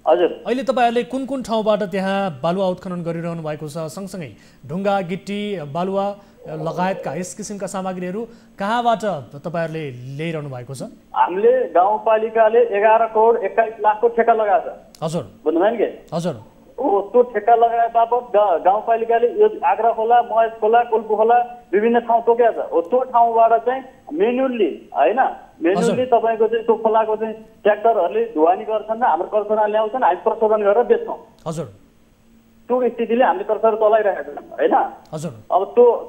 हजुर। अहिले तपाईँहरूले कुन ठाउँबाट त्यहाँ बालुवा उत्खनन गरिरहनु भएको छ, सँगसँगै ढुङ्गा गिट्टी बालुवा लगायतका यस किसिमका सामग्रीहरू कहाँबाट तपाईँहरूले ल्याइरहनु भएको छ? हामीले गाउँपालिकाले 11 करोड 21 लाखको ठेक्का लगाएको छ। हजुर बुझ्नुभयो नि? हजुर। त्यो ठेक्का लगाए बापत गाउँपालिकाले यो आग्रा खोला, महेश खोला, कोल्पु खोला विभिन्न ठाउँ तोकेको छ। त्यो ठाउँबाट चाहिँ मेन्युअली होइन, मेन्युअली तपाईँको चाहिँ त्यो खोलाको चाहिँ ट्र्याक्टरहरूले ढुवानी गर्छन् र हाम्रो क्रसरमा ल्याउँछन्, हामी प्रशोधन गरेर बेच्छौँ। हजुर। त्यो स्थितिले हामीले क्रसर चलाइरहेको छौँ होइन। हजुर। अब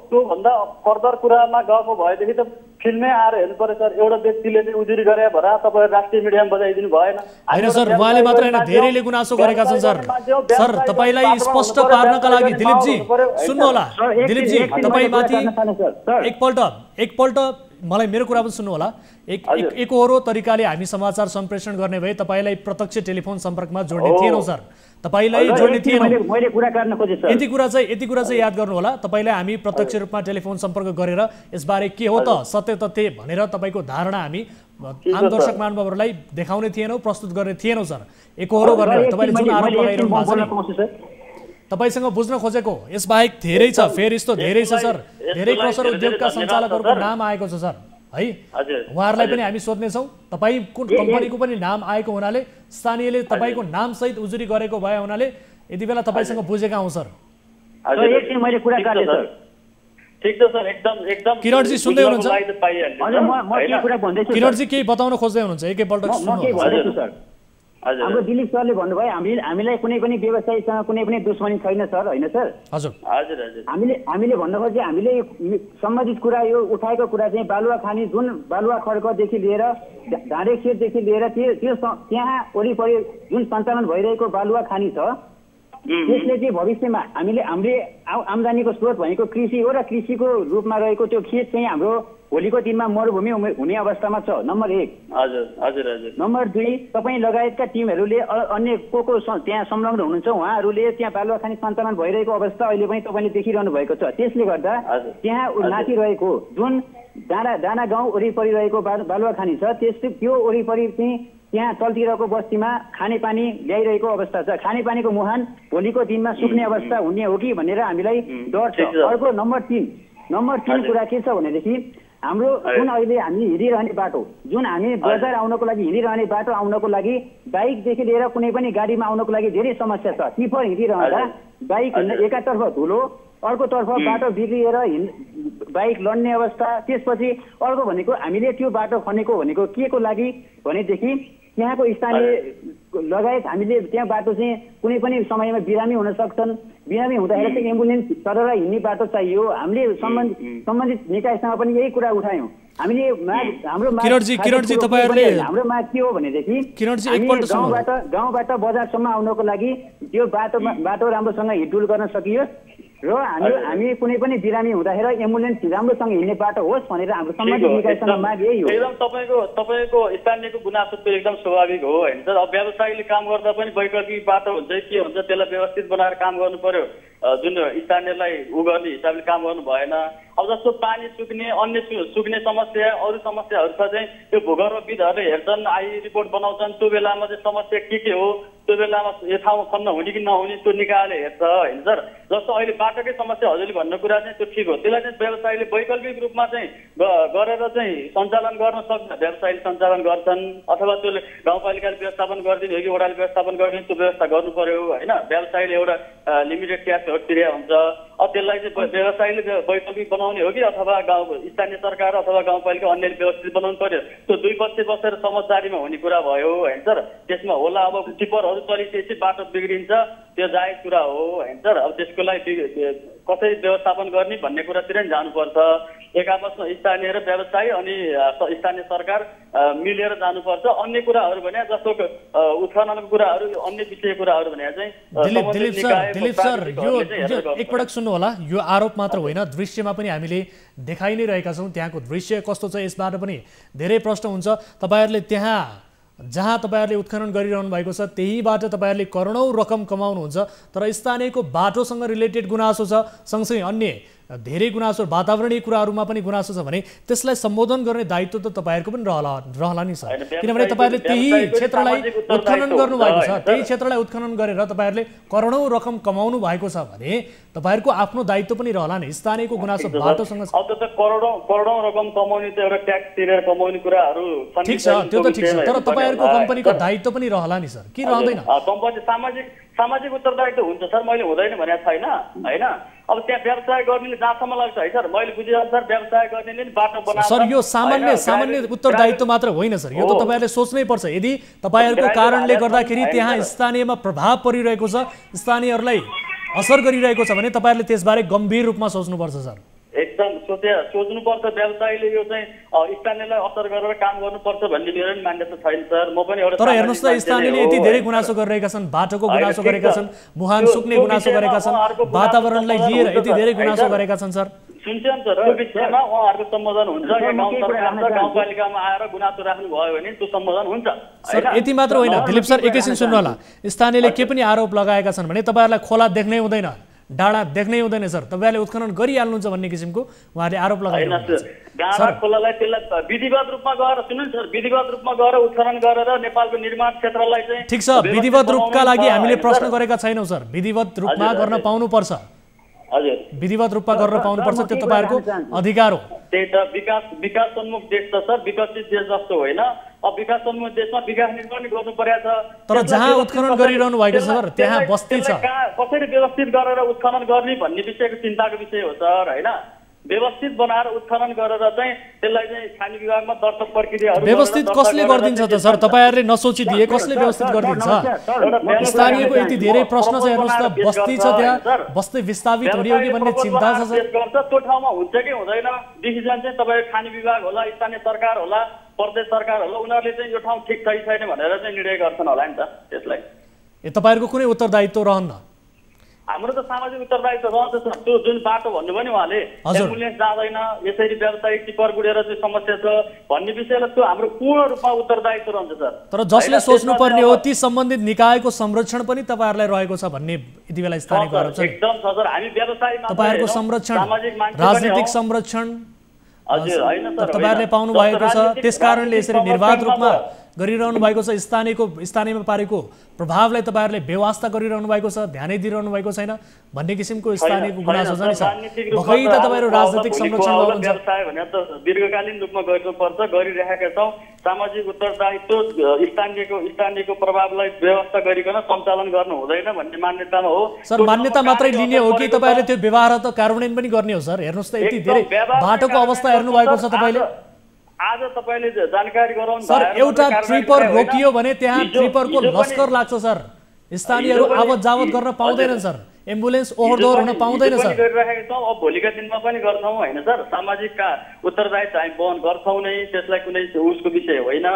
त्योभन्दा फर्दर कुरामा गएको भएदेखि त फिल्डमै आएर हेर्नु पर्यो सर। एउटा व्यक्तिले चाहिँ उजुरी गरे भएर तपाईँ राष्ट्रिय मिडियामा बजाइदिनु भएन होइन सर। उहाँले मात्र होइन धेरैले गुनासो गरेका छन् सर। सर तपाईँलाई स्पष्ट पार्नका लागि दिलीपजी सुन्नु होला, दिलीपजी तपाईँमाथि एकपल्ट मलाई मेरो कुरा पनि सुन्नु होला। एकहोरो तरिकाले हामी समाचार सम्प्रेषण गर्ने भए तपाईलाई प्रत्यक्ष टेलिफोन सम्पर्कमा जोड्ने थिएनौँ सर, तपाईलाई जोड्ने थिएनौँ। यति कुरा चाहिँ याद गर्नु होला, तपाईलाई हामी प्रत्यक्ष रूपमा टेलिफोन सम्पर्क गरेर यसबारे के हो त सत्य तथ्य भनेर तपाईको धारणा हामी आम दर्शक महानुभावहरूलाई देखाउने थिएनौँ, प्रस्तुत गर्ने थिएनौँ सर। एकहोरो गर्ने तपाईले जुन आरोप लगाइरहनु भएको छ तपाईसँग बुझ्न खोजेको यसबाहेक धेरै छ, फेरि यस्तो धेरै छ सर, धेरै क्रसर उद्योगका सञ्चालकहरूको नाम आएको छ सर है, उहाँहरूलाई पनि हामी सोध्नेछौँ। तपाईँ कुन कम्पनीको पनि नाम आएको हुनाले स्थानीयले तपाईँको नामसहित उजुरी गरेको भए हुनाले यति बेला तपाईँसँग बुझेका हौँ सर। किरणजी सुन्दै हुनुहुन्छ? किरणजी केही बताउन खोज्दै हुनुहुन्छ? एकैपल्ट हाम्रो दिलीप सरले भन्नुभयो हामीलाई कुनै पनि व्यवसायीसँग कुनै पनि दुश्मनी छैन सर, होइन सर? हजुर हजुर हजुर। हामीले भन्नु खोजे हामीले सम्बन्धित कुरा यो उठाएको कुरा चाहिँ बालुवा खानी जुन बालुवा खड्कदेखि लिएर ढाँडे खेतदेखि लिएर त्यो त्यहाँ वरिपरि जुन सञ्चालन भइरहेको बालुवा खानी छ त्यसले चाहिँ भविष्यमा हामीले आम्दानीको स्रोत भनेको कृषि हो र कृषिको रूपमा रहेको त्यो खेत चाहिँ हाम्रो भोलिको दिनमा मरुभूमि हुने अवस्थामा छ, नम्बर 1। हजुर हजुर हजुर। नम्बर 2, तपाईँ लगायतका टिमहरूले अन्य को त्यहाँ संलग्न हुनुहुन्छ उहाँहरूले त्यहाँ बालुवा खानी सञ्चालन भइरहेको अवस्था अहिले पनि तपाईँले देखिरहनु भएको छ। त्यसले गर्दा त्यहाँ नाचिरहेको जुन डाँडा गाउँ वरिपरि रहेको बालुवा खानी छ त्यो वरिपरि चाहिँ त्यहाँ तलतिरको बस्तीमा खानेपानी ल्याइरहेको अवस्था छ। खानेपानीको मुहान भोलिको दिनमा सुक्ने अवस्था हुने हो कि भनेर हामीलाई डर छ। अर्को नम्बर 3 कुरा के छ भनेदेखि हाम्रो जुन अहिले हामी हिँडिरहने बाटो, जुन हामी बजार आउनको लागि हिँडिरहने बाटो आउनको लागि बाइकदेखि लिएर कुनै पनि गाडीमा आउनको लागि धेरै समस्या छ। टिपर हिँडिरहँदा बाइक एकातर्फ धुलो, अर्कोतर्फ बाटो बिग्रिएर बाइक लड्ने अवस्था। त्यसपछि अर्को भनेको हामीले त्यो बाटो खनेको भनेको के को लागि भनेदेखि त्यहाँको स्थानीय लगायत हामीले त्यहाँ बाटो चाहिँ कुनै पनि समयमा बिरामी हुन सक्छन्। बिरामी हुँदाखेरि चाहिँ एम्बुलेन्स चढेर हिँड्ने बाटो चाहियो। हामीले सम्बन्धित निकायसँग पनि यही कुरा उठायौँ। हामीले हाम्रो माग के हो भनेदेखि गाउँबाट बजारसम्म आउनको लागि त्यो बाटो राम्रोसँग हिँडडुल गर्न सकियोस् र हामी कुनै पनि बिरामी हुँदाखेरि एम्बुलेन्स राम्रोसँग हिँड्ने बाटो होस् भनेर हाम्रो सम्बन्धित निकायसँग माग यही हो। एकदम तपाईँको स्थानीयको गुनासो त एकदम स्वाभाविक हो होइन सर। अब व्यवसायीले काम गर्दा पनि वैकल्पिक बाटो हुन्छ के हुन्छ त्यसलाई व्यवस्थित बनाएर काम गर्नु पर्यो। जुन स्थानीयलाई गर्ने हिसाबले काम गर्नु भएन। अब जस्तो पानी सुक्ने अन्य सुक्ने समस्या अरू समस्याहरू छ चाहिँ त्यो भूगर्भविदहरूले हेर्छन्, रिपोर्ट बनाउँछन्। त्यो बेलामा चाहिँ समस्या के हो, त्यो बेलामा यो ठाउँमा खन्न हुने कि नहुने त्यो निकायले हेर्छ होइन सर। जस्तो अहिले बाटोकै समस्या हजुरले भन्ने कुरा चाहिँ त्यो ठिक हो, त्यसलाई चाहिँ व्यवसायीले वैकल्पिक रूपमा चाहिँ गरेर चाहिँ सञ्चालन गर्न सक्छ। व्यवसायीले सञ्चालन गर्छन् अथवा त्यो गाउँपालिकाले व्यवस्थापन गरिदिने हो कि वडाले व्यवस्थापन गरिदिने त्यो व्यवस्था गर्नु पर्यो होइन। व्यवसायीले एउटा लिमिटेड ट्याक्स तिरे हुन्छ। अब त्यसलाई चाहिँ व्यवसायीले वैकल्पिक बनाउने हो कि अथवा स्थानीय सरकार अथवा गाउँपालिका अन्यले व्यवस्थित बनाउनु पर्यो। त्यो दुई पक्ष बसेर समझदारीमा हुने कुरा भयो होइन सर। त्यसमा होला अब टिपरहरू चलिसकेपछि बाटो बिग्रिन्छ, त्यो जायज कुरा हो होइन सर। अब त्यसको लागि कसरी व्यवस्थापन गर्ने भन्ने कुरातिर नि जानुपर्छ। एक आपसमा स्थानीय र व्यवसायी अनि स्थानीय सरकार मिलेर जानुपर्छ। अन्य कुराहरू भने जस्तो उत्खननको कुराहरू अन्य विषय कुराहरू भने चाहिँ दिलीप सर यो एकपटक सुन्नु होला। यो आरोप मात्र होइन, दृश्यमा पनि हामीले देखाइ नै रहेका छौँ। त्यहाँको दृश्य कस्तो छ यसबाट पनि धेरै प्रश्न हुन्छ। तपाईँहरूले त्यहाँ जहाँ तपाईँहरूले उत्खनन गरिरहनु भएको छ त्यहीबाट तपाईँहरूले करोडौँ रकम कमाउनुहुन्छ, तर स्थानीयको बाटोसँग रिलेटेड गुनासो छ, सँगसँगै अन्य धेरै गुनासो वातावरणीय कुराहरूमा पनि गुनासो छ भने त्यसलाई सम्बोधन गर्ने दायित्व त तपाईँहरूको पनि रहला नि सर। किनभने तपाईँहरूले त्यही क्षेत्रलाई उत्खनन गर्नुभएको छ, त्यही क्षेत्रलाई उत्खनन गरेर तपाईँहरूले करोडौँ रकम कमाउनु भएको छ भने तपाईँहरूको आफ्नो दायित्व पनि रहला नि। स्थानीयको गुनासो बाटोसँग अब त करोडौँ रकम कमाउने त एउटा ट्याक्स तिरेर कमाउने कुराहरू ठिक छ, त्यो त ठिक छ, तर तपाईँहरूको कम्पनीको दायित्व पनि रहला नि सर, कि रहँदैन? कम्पनी सामाजिक उत्तरदायित्व हुन्छ सर, मैले हुँदैन भनेको छैन होइन। अब त्यहाँ व्यवसाय गर्नेले जहाँसम्म लाग्छ है सर, मैले बुझेअनुसार व्यवसाय गर्नेले बाटो बनाएर सर यो सामान्य उत्तरदायित्व मात्र होइन सर, यो त तपाईँहरूले सोच्नै पर्छ। यदि तपाईँहरूको कारणले गर्दाखेरि त्यहाँ स्थानीयमा प्रभाव परिरहेको छ, स्थानीयहरूलाई असर गरिरहेको छ भने तपाईँहरूले त्यसबारे गम्भीर रूपमा सोच्नुपर्छ सर। एकदम सोच्नुपर्छ। व्यवसायीले यो चाहिँ स्थानीयलाई असर गरेर काम गर्नुपर्छ भन्ने मेरो पनि मान्यता छैन सर। म पनि एउटा तर हेर्नुहोस् त स्थानीयले यति धेरै गुनासो गरिरहेका छन्, बाटोको गुनासो गरेका छन्, मुहान सुक्ने गुनासो गरेका छन्, वातावरणलाई लिएर यति धेरै गुनासो गरेका छन् सर। सुन्छन् सर त्यो विषयमा उहाँहरूको सम्बोधन हुन्छ या गाउँ सरकार र गाउँपालिकामा आएर गुनासो राख्नु भयो भने त्यो सम्बोधन हुन्छ सर। यति मात्र होइन दिलीप सर, एकैछिन सुन्नु होला। स्थानीयले के पनि आरोप लगाएका छन् भने तपाईँहरूलाई खोला देख्नै हुँदैन, डाँडा देख्नै हुँदैन सर, तपाईँहरूले उत्खनन गरिहाल्नुहुन्छ भन्ने किसिमको उहाँले आरोप लगाइरहेको छ। डाँडा खोलालाई त्यसलाई विधिवत रूपमा गएर सुन्नु सर, विधिवत रूपमा गएर उत्खनन गरेर नेपालको निर्माण क्षेत्रलाई चाहिँ ठिक छ, विधिवत रूपका लागि हामीले प्रश्न गरेका छैनौँ सर। विधिवत रूपमा गर्न पाउनुपर्छ, हजुर विधिवत रूपमा गरेर पाउनुपर्छ, त्यो तपाईँहरूको अधिकार हो। त्यही त विकासोन्मुख देश त सर, विकसित देश जस्तो होइन। अब विकासोन्मुख देशमा विकास निर्माण गर्नु परेको छ। तर जहाँ उत्खनन गरिरहनु भएको छ सर त्यहाँ बस्ती छ, कसरी व्यवस्थित गरेर उत्खनन गर्ने भन्ने विषयको चिन्ताको विषय हो सर होइन। व्यवस्थित बनाएर उत्खनन गरेर चाहिँ त्यसलाई चाहिँ खानी विभागमा दर्ता प्रक्रियाहरू व्यवस्थित कसले गरिदिन्छ त सर? तपाईँहरूले नसोचिदिए कसले व्यवस्थित गरिदिन्छ? स्थानीयको यति धेरै प्रश्न छ, हेर्नुहोस् त, बस्ती छ त्यहाँ, बस्ती विस्थापित हुने हो कि भन्ने चिन्ता छ सर। त्यो ठाउँमा हुन्छ कि हुँदैन डिसिजन चाहिँ तपाईँ खानी विभाग होला, स्थानीय सरकार होला, प्रदेश सरकार होला, उनीहरूले चाहिँ यो ठाउँ ठिक छ कि छैन भनेर चाहिँ निर्णय गर्छन् होला नि त त्यसलाई। तपाईँहरूको कुनै उत्तरदायित्व रहन्न? हाम्रो त सामाजिक उत्तरदायित्व रहन्छ सर। त्यो जुन बाटो भन्नुभयो नि उहाँले, एम्बुलेन्स जाँदैन, यसरी व्यावसायिक टिपर गुडेर चाहिँ समस्या छ भन्ने विषयलाई त्यो हाम्रो पूर्ण रूपमा उत्तरदायित्व रहन्छ सर। तर जसले सोच्नुपर्ने हो ती सम्बन्धित निकायको संरक्षण पनि तपाईँहरूलाई रहेको छ भन्ने यति बेला स्थानीयको आरोप छ। एकदम छ सर, हामी व्यवसायमा तपाईँहरूको संरक्षण, राजनीतिक संरक्षण तपाईँहरूले पाउनु भएको छ, त्यसकारणले यसरी निर्वाध रूपमा गरिरहनु भएको छ। स्थानीयमा पारेको प्रभावलाई तपाईँहरूले बेवास्ता गरिरहनु भएको छ, ध्यानै दिइरहनु भएको छैन भन्ने किसिमको स्थानीयको गुनासो छ नि सर। भएकै त तपाईँहरू राजनीतिक संरक्षण गर्नुहुन्छ। व्यवसाय भने त दीर्घकालीन रूपमा गर्नुपर्छ, गरिरहेका छौँ। सामाजिक उत्तरदायित्व स्थानीयको प्रभावलाई व्यवस्था गरिकन सञ्चालन गर्नु हुँदैन भन्ने मान्यतामा हो सर। मान्यता मात्रै लिने हो कि तपाईँहरूले त्यो व्यवहार त कार्यान्वयन पनि गर्ने हो सर? हेर्नुहोस् त, यति धेरै बाटोको अवस्था हेर्नु भएको छ तपाईँले। आज तपाईँले जानकारी गराउनु सर, एउटा ट्रिपर रोकियो भने त्यहाँ ट्रिपरको लस्कर लाग्छ सर। स्थानीयहरू आवत जावत गर्न पाउँदैनन् सर, एम्बुलेन्स ओहोरदोहोर हुन पाउँदैन सर। गरिरहेका छौँ, अब भोलिका दिनमा पनि गर्छौँ होइन सर। सामाजिक उत्तरदायित्व हामी वहन गर्छौँ नै, त्यसलाई कुनै उसको विषय होइन।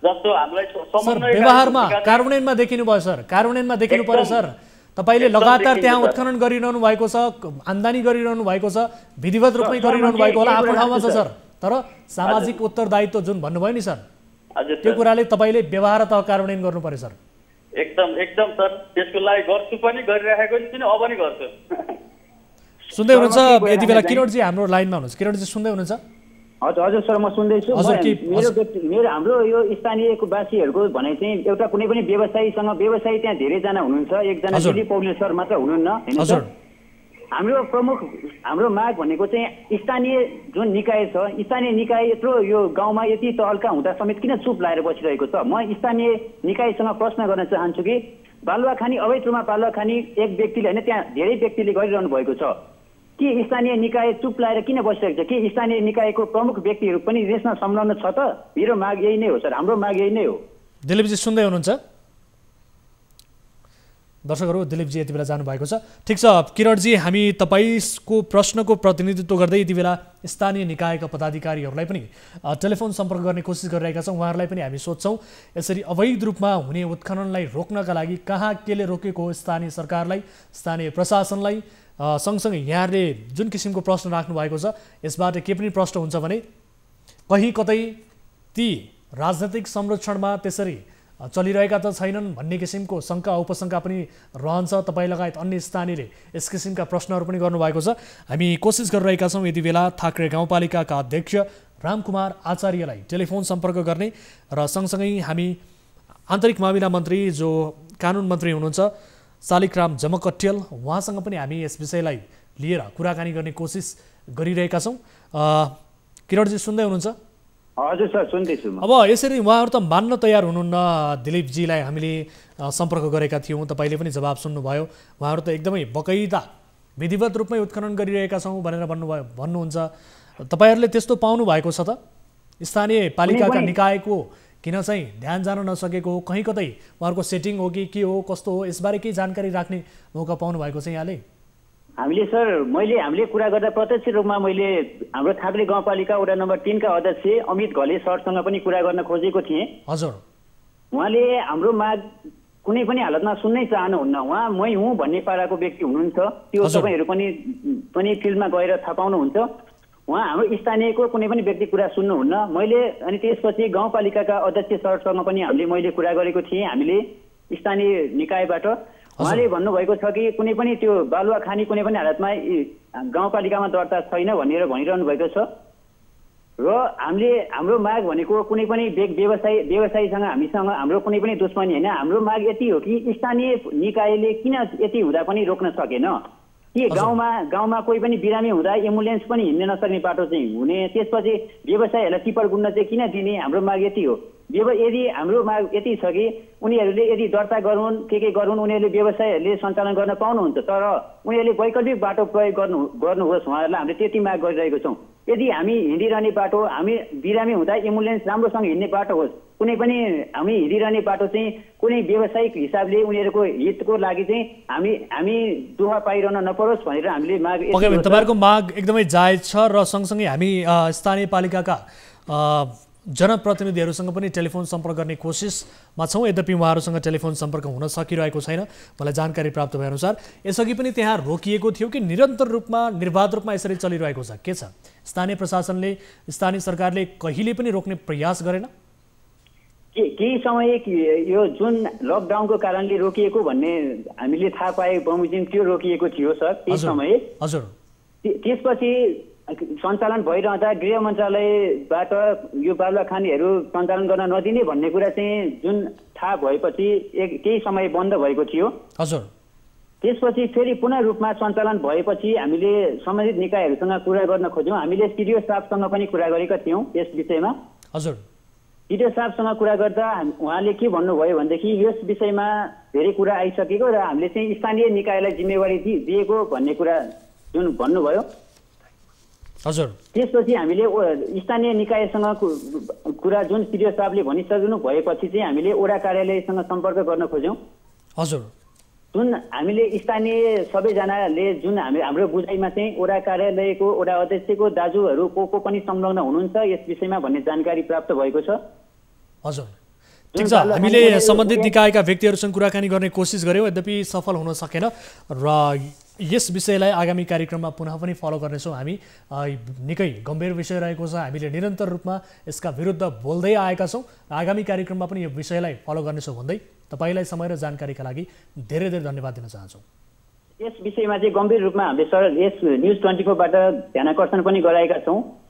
जस्तो हामीलाई सर व्यवहारमा कार्यान्वयनमा देखिनु भयो सर, कार्यान्वयनमा देखिनु पर्यो सर। तपाईँले लगातार त्यहाँ उत्खनन गरिरहनु भएको छ, आम्दानी गरिरहनु भएको छ, विधिवत रूपमै गरिरहनु भएको होला, आफ्नो ठाउँमा छ सर। तर सामाजिक उत्तरदायित्व जुन भन्नुभयो नि सर, त्यो कुराले तपाईँले व्यवहार तह कार्यान्वयन गर्नु पर्यो सर। एकदम सर, त्यसको लागि गर्छु पनि, गरिरहेको छु, अब पनि गर्छु। सुन्दै हुनुहुन्छ यति बेला किरणजी हाम्रो लाइनमा हुनुहुन्छ? किरणजी सुन्दै हुनुहुन्छ? हजुर सर, म सुन्दैछु। मेरो हाम्रो यो स्थानीयको वासीहरूको भनाइ चाहिँ एउटा कुनै पनि व्यवसायी त्यहाँ धेरैजना हुनुहुन्छ, एकजना दिलीप पौडेल सर मात्र हुनुहुन्न होइन सर। हाम्रो माग भनेको चाहिँ स्थानीय जुन निकाय छ, स्थानीय निकाय यत्रो यो गाउँमा यति तहल्का हुँदा समेत किन चुप लाएर बसिरहेको छ? म स्थानीय निकायसँग प्रश्न गर्न चाहन्छु कि बालुवाखानी अवैध रूपमा बालुवाखानी एक व्यक्तिले होइन, त्यहाँ धेरै व्यक्तिले गरिरहनु भएको छ कि स्थानीय निकाय चुप लाएर किन बसिरहेको छ? कि स्थानीय निकायको प्रमुख व्यक्तिहरू पनि यसमा संलग्न छ त? मेरो माग यही नै हो सर, हाम्रो माग यही नै हो। दिलीपजी सुन्दै हुनुहुन्छ? दर्शकहरू, दिलीपजी यति बेला जानुभएको छ। ठिक छ किरणजी, हामी तपाईँको प्रश्नको प्रतिनिधित्व गर्दै यति बेला स्थानीय निकायका पदाधिकारीहरूलाई पनि टेलिफोन सम्पर्क गर्ने कोसिस गरिरहेका छौँ। उहाँहरूलाई पनि हामी सोध्छौँ यसरी अवैध रूपमा हुने उत्खननलाई रोक्नका लागि कहाँ केले रोकेको हो स्थानीय सरकारलाई, स्थानीय प्रशासनलाई, सँगसँगै यहाँहरूले जुन किसिमको प्रश्न राख्नु भएको छ यसबाट के पनि प्रश्न हुन्छ भने कहीँ कतै ती राजनैतिक संरक्षणमा त्यसरी चलिरहेका त छैनन् भन्ने किसिमको शङ्का उपशङ्का पनि रहन्छ। तपाईँ लगायत अन्य स्थानीयले यस किसिमका प्रश्नहरू पनि गर्नुभएको छ। हामी कोसिस गरिरहेका छौँ यति बेला थाक्रे गाउँपालिकाका अध्यक्ष रामकुमार आचार्यलाई टेलिफोन सम्पर्क गर्ने र सँगसँगै हामी आन्तरिक मामिला मन्त्री जो कानुन मन्त्री हुनुहुन्छ शालिग्राम जमकट्यल, उहाँसँग पनि हामी यस विषयलाई लिएर कुराकानी गर्ने कोसिस गरिरहेका छौँ। किरणजी सुन्दै हुनुहुन्छ? हजुर सर, सुन्दैछु। अब यसरी उहाँहरू त मान्न तयार हुनुहुन्न। दिलीपजीलाई हामीले सम्पर्क गरेका थियौँ, तपाईँले पनि जवाब सुन्नुभयो। उहाँहरू त एकदमै बकैदा विधिवत रूपमै उत्खनन गरिरहेका छौँ भनेर भन्नुहुन्छ। तपाईँहरूले त्यस्तो पाउनु भएको छ त? स्थानीय पालिकाका निकायको किन चाहिँ ध्यान जान नसकेको हो? कहीँ कतै उहाँहरूको सेटिङ हो कि के हो, कस्तो हो, यसबारे केही जानकारी राख्ने मौका पाउनु भएको छ यहाँले? हामीले सर, हामीले कुरा गर्दा प्रत्यक्ष रूपमा मैले हाम्रो थाक्रे गाउँपालिका वडा नम्बर 3 का अध्यक्ष अमित घले सरसँग पनि कुरा गर्न खोजेको थिएँ। हजुर, उहाँले हाम्रो माग कुनै पनि हालतमा सुन्नै चाहनुहुन्न। उहाँ मै हुँ भन्ने पाराको व्यक्ति हुनुहुन्छ, त्यो तपाईँहरू पनि फिल्डमा गएर थाहा पाउनुहुन्छ। उहाँ हाम्रो स्थानीयको कुनै पनि व्यक्ति कुरा सुन्नुहुन्न। मैले अनि त्यसपछि गाउँपालिकाका अध्यक्ष सरसँग पनि मैले कुरा गरेको थिएँ, हामीले स्थानीय निकायबाट। उहाँले भन्नुभएको छ कि कुनै पनि त्यो बालुवा खानी कुनै पनि हालतमा गाउँपालिकामा दर्ता छैन भनेर भनिरहनु भएको छ। र हाम्रो माग भनेको कुनै पनि व्यवसायीसँग हामीसँग हाम्रो कुनै पनि दुश्मनी होइन। हाम्रो माग यति हो कि स्थानीय निकायले किन यति हुँदा पनि रोक्न सकेन कि गाउँमा कोही पनि बिरामी हुँदा एम्बुलेन्स पनि हिँड्न नसक्ने बाटो चाहिँ हुने, त्यसपछि व्यवसायीहरूलाई टिपर गुड्न चाहिँ किन दिने? हाम्रो माग यति हो। यदि हाम्रो माग यति छ कि उनीहरूले यदि दर्ता गरून् के गरून्, उनीहरूले व्यवसायहरूले सञ्चालन गर्न पाउनुहुन्छ, तर उनीहरूले वैकल्पिक बाटो प्रयोग गर्नुहोस्, उहाँहरूलाई हामीले त्यति माग गरिरहेको छौँ। यदि हामी हिँडिरहने बाटो, हामी बिरामी हुँदा एम्बुलेन्स राम्रोसँग हिँड्ने बाटो होस्, कुनै पनि हामी हिँडिरहने बाटो चाहिँ कुनै व्यावसायिक हिसाबले उनीहरूको हितको लागि चाहिँ हामी दुःख पाइरहन नपरोस् भनेर हामीले माग। तपाईँहरूको माग एकदमै जायज छ र सँगसँगै हामी स्थानीय पालिकाका जनप्रतिनिधिहरूसँग पनि टेलिफोन सम्पर्क गर्ने कोसिसमा छौँ, यद्यपि उहाँहरूसँग टेलिफोन सम्पर्क हुन सकिरहेको छैन। मलाई जानकारी प्राप्त भएअनुसार यसअघि पनि त्यहाँ रोकिएको थियो कि निरन्तर रूपमा निर्बाध रूपमा यसरी चलिरहेको छ? के छ, स्थानीय प्रशासनले स्थानीय सरकारले कहिले पनि रोक्ने प्रयास गरेन? केही समय यो जुन लकडाउनको कारणले रोकिएको भन्ने हामीले थाहा पाए बमोजिम त्यो रोकिएको थियो सर केही समय। हजुर, त्यसपछि सञ्चालन भइरहँदा गृह मन्त्रालयबाट यो बालुवा खानीहरू सञ्चालन गर्न नदिने भन्ने कुरा चाहिँ जुन थाहा भएपछि केही समय बन्द भएको थियो। हजुर, त्यसपछि फेरि पुनः रूपमा सञ्चालन भएपछि हामीले सम्बन्धित निकायहरूसँग कुरा गर्न खोज्यौँ। हामीले सिडिओ साहबसँग पनि कुरा गरेका थियौँ यस विषयमा। हजुर, सिडिओ साहबसँग कुरा गर्दा उहाँले के भन्नुभयो भनेदेखि यस विषयमा धेरै कुरा आइसकेको र हामीले चाहिँ स्थानीय निकायलाई जिम्मेवारी दिएको भन्ने कुरा जुन भन्नुभयो। हजुर, त्यसपछि हामीले स्थानीय निकायसँग कुरा जुन सिडिओ साहबले भनिसक्नु भएपछि चाहिँ हामीले वडा कार्यालयसँग सम्पर्क गर्न खोज्यौँ। हजुर, जुन हामीले स्थानीय सबैजनाले जुन हाम्रो बुझाइमा चाहिँ वडा कार्यालयको वडा अध्यक्षको दाजुहरू को पनि संलग्न हुनुहुन्छ यस विषयमा भन्ने जानकारी प्राप्त भएको छ। हजुर, ठिक छ, हामीले सम्बन्धित निकायका व्यक्तिहरूसँग कुराकानी गर्ने कोसिस गऱ्यौँ, यद्यपि सफल हुन सकेन र यस विषयलाई आगामी कार्यक्रममा पुनः पनि फलो गर्नेछौँ। हामी निकै गम्भीर विषय रहेको छ, हामीले निरन्तर रूपमा यसका विरुद्ध बोल्दै आएका छौँ। आगामी कार्यक्रममा पनि यो विषयलाई फलो गर्नेछौँ भन्दै तपाईँलाई समय र जानकारीका लागि धेरै धेरै धन्यवाद दिन चाहन्छौँ। यस विषयमा चाहिँ गम्भीर रूपमा हामीले सर यस न्युज 24बाट ध्यानाकर्षण पनि गराएका छौँ।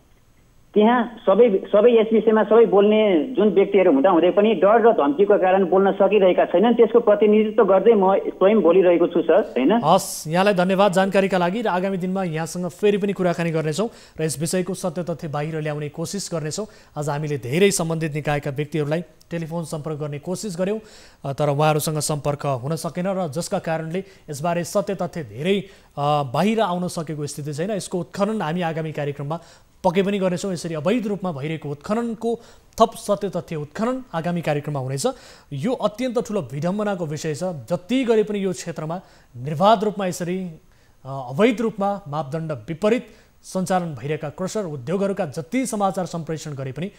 त्यहाँ सबै यस विषयमा सबै बोल्ने जुन व्यक्तिहरू हुँदाहुँदै पनि डर र धम्कीको कारण बोल्न सकिरहेका छैनन्, त्यसको प्रतिनिधित्व गर्दै म स्वयं बोलिरहेको छु सर। हैन, हस्, यहाँलाई धन्यवाद जानकारीका लागि र आगामी दिनमा यहाँसँग फेरि पनि कुराकानी गर्नेछौँ र यस विषयको सत्य तथ्य बाहिर ल्याउने कोसिस गर्नेछौँ। आज हामीले धेरै सम्बन्धित निकायका व्यक्तिहरूलाई टेलिफोन सम्पर्क गर्ने कोसिस गऱ्यौँ, तर उहाँहरूसँग सम्पर्क हुन सकेन र जसका कारणले यसबारे सत्य तथ्य धेरै बाहिर आउन सकेको स्थिति छैन। यसको उत्खनन हामी आगामी कार्यक्रममा पक्कै पनि गर्नेछौँ। यसरी अवैध रूपमा भइरहेको उत्खननको थप सत्य तथ्य उत्खनन आगामी कार्यक्रममा हुनेछ। यो अत्यन्त ठुलो विडम्बनाको विषय छ, जति गरे पनि यो क्षेत्रमा निर्बाध रूपमा यसरी अवैध रूपमा मापदण्ड विपरीत सञ्चालन भइरहेका क्रसर उद्योगहरूका जति समाचार सम्प्रेषण गरे पनि,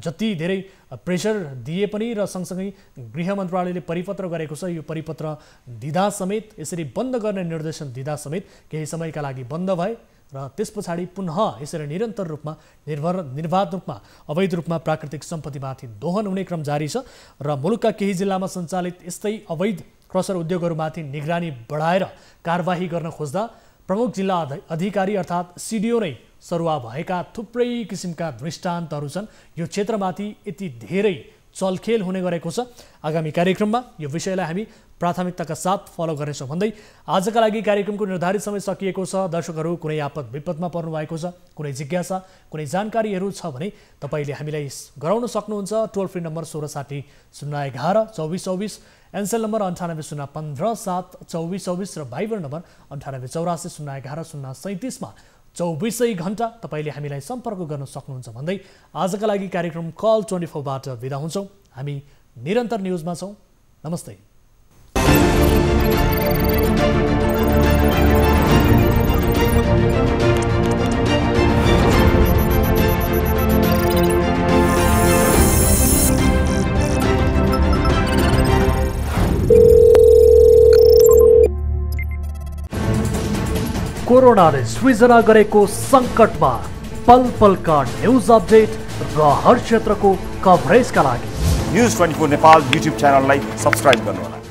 जति धेरै प्रेसर दिए पनि र सँगसँगै गृह मन्त्रालयले परिपत्र गरेको छ, यो परिपत्र दिँदा समेत यसरी बन्द गर्ने निर्देशन दिँदा समेत केही समयका लागि बन्द भए र त्यस पछाडि पुनः यसरी निरन्तर रूपमा निर्बाध रूपमा अवैध रूपमा प्राकृतिक सम्पत्तिमाथि दोहन हुने क्रम जारी छ र मुलुकका केही जिल्लामा सञ्चालित यस्तै अवैध क्रसर उद्योगहरूमाथि निगरानी बढाएर कारबाही गर्न खोज्दा प्रमुख जिल्ला अधिकारी अर्थात् सिडिओ नै सरुवा भएका थुप्रै किसिमका दृष्टान्तहरू छन्। यो क्षेत्रमाथि यति धेरै चलखेल हुने गरेको छ। आगामी कार्यक्रममा यो विषयलाई हामी प्राथमिकताका साथ फलो गर्नेछौँ भन्दै आजका लागि कार्यक्रमको निर्धारित समय सकिएको छ। दर्शकहरू कुनै आपद विपदमा पर्नु भएको छ, कुनै जिज्ञासा कुनै जानकारीहरू छ भने तपाईँले हामीलाई गराउन सक्नुहुन्छ। टोल फ्री नम्बर 1660 011 2424, एनसेल नम्बर 98 015 7 2424 र भाइबर नम्बर 98 84 011 037 मा 24 घण्टा तपाईँले हामीलाई सम्पर्क गर्न सक्नुहुन्छ भन्दै आजका लागि कार्यक्रम कल 24बाट बिदा हुन्छौँ। हामी निरन्तर न्युजमा छौँ। नमस्ते। कोरोनाले सृजना गरेको सङ्कटमा पल पलका न्युज अपडेट र हर क्षेत्रको कभरेजका लागि न्युज 24 नेपाल युट्युब च्यानललाई सब्स्क्राइब गर्नुहोला।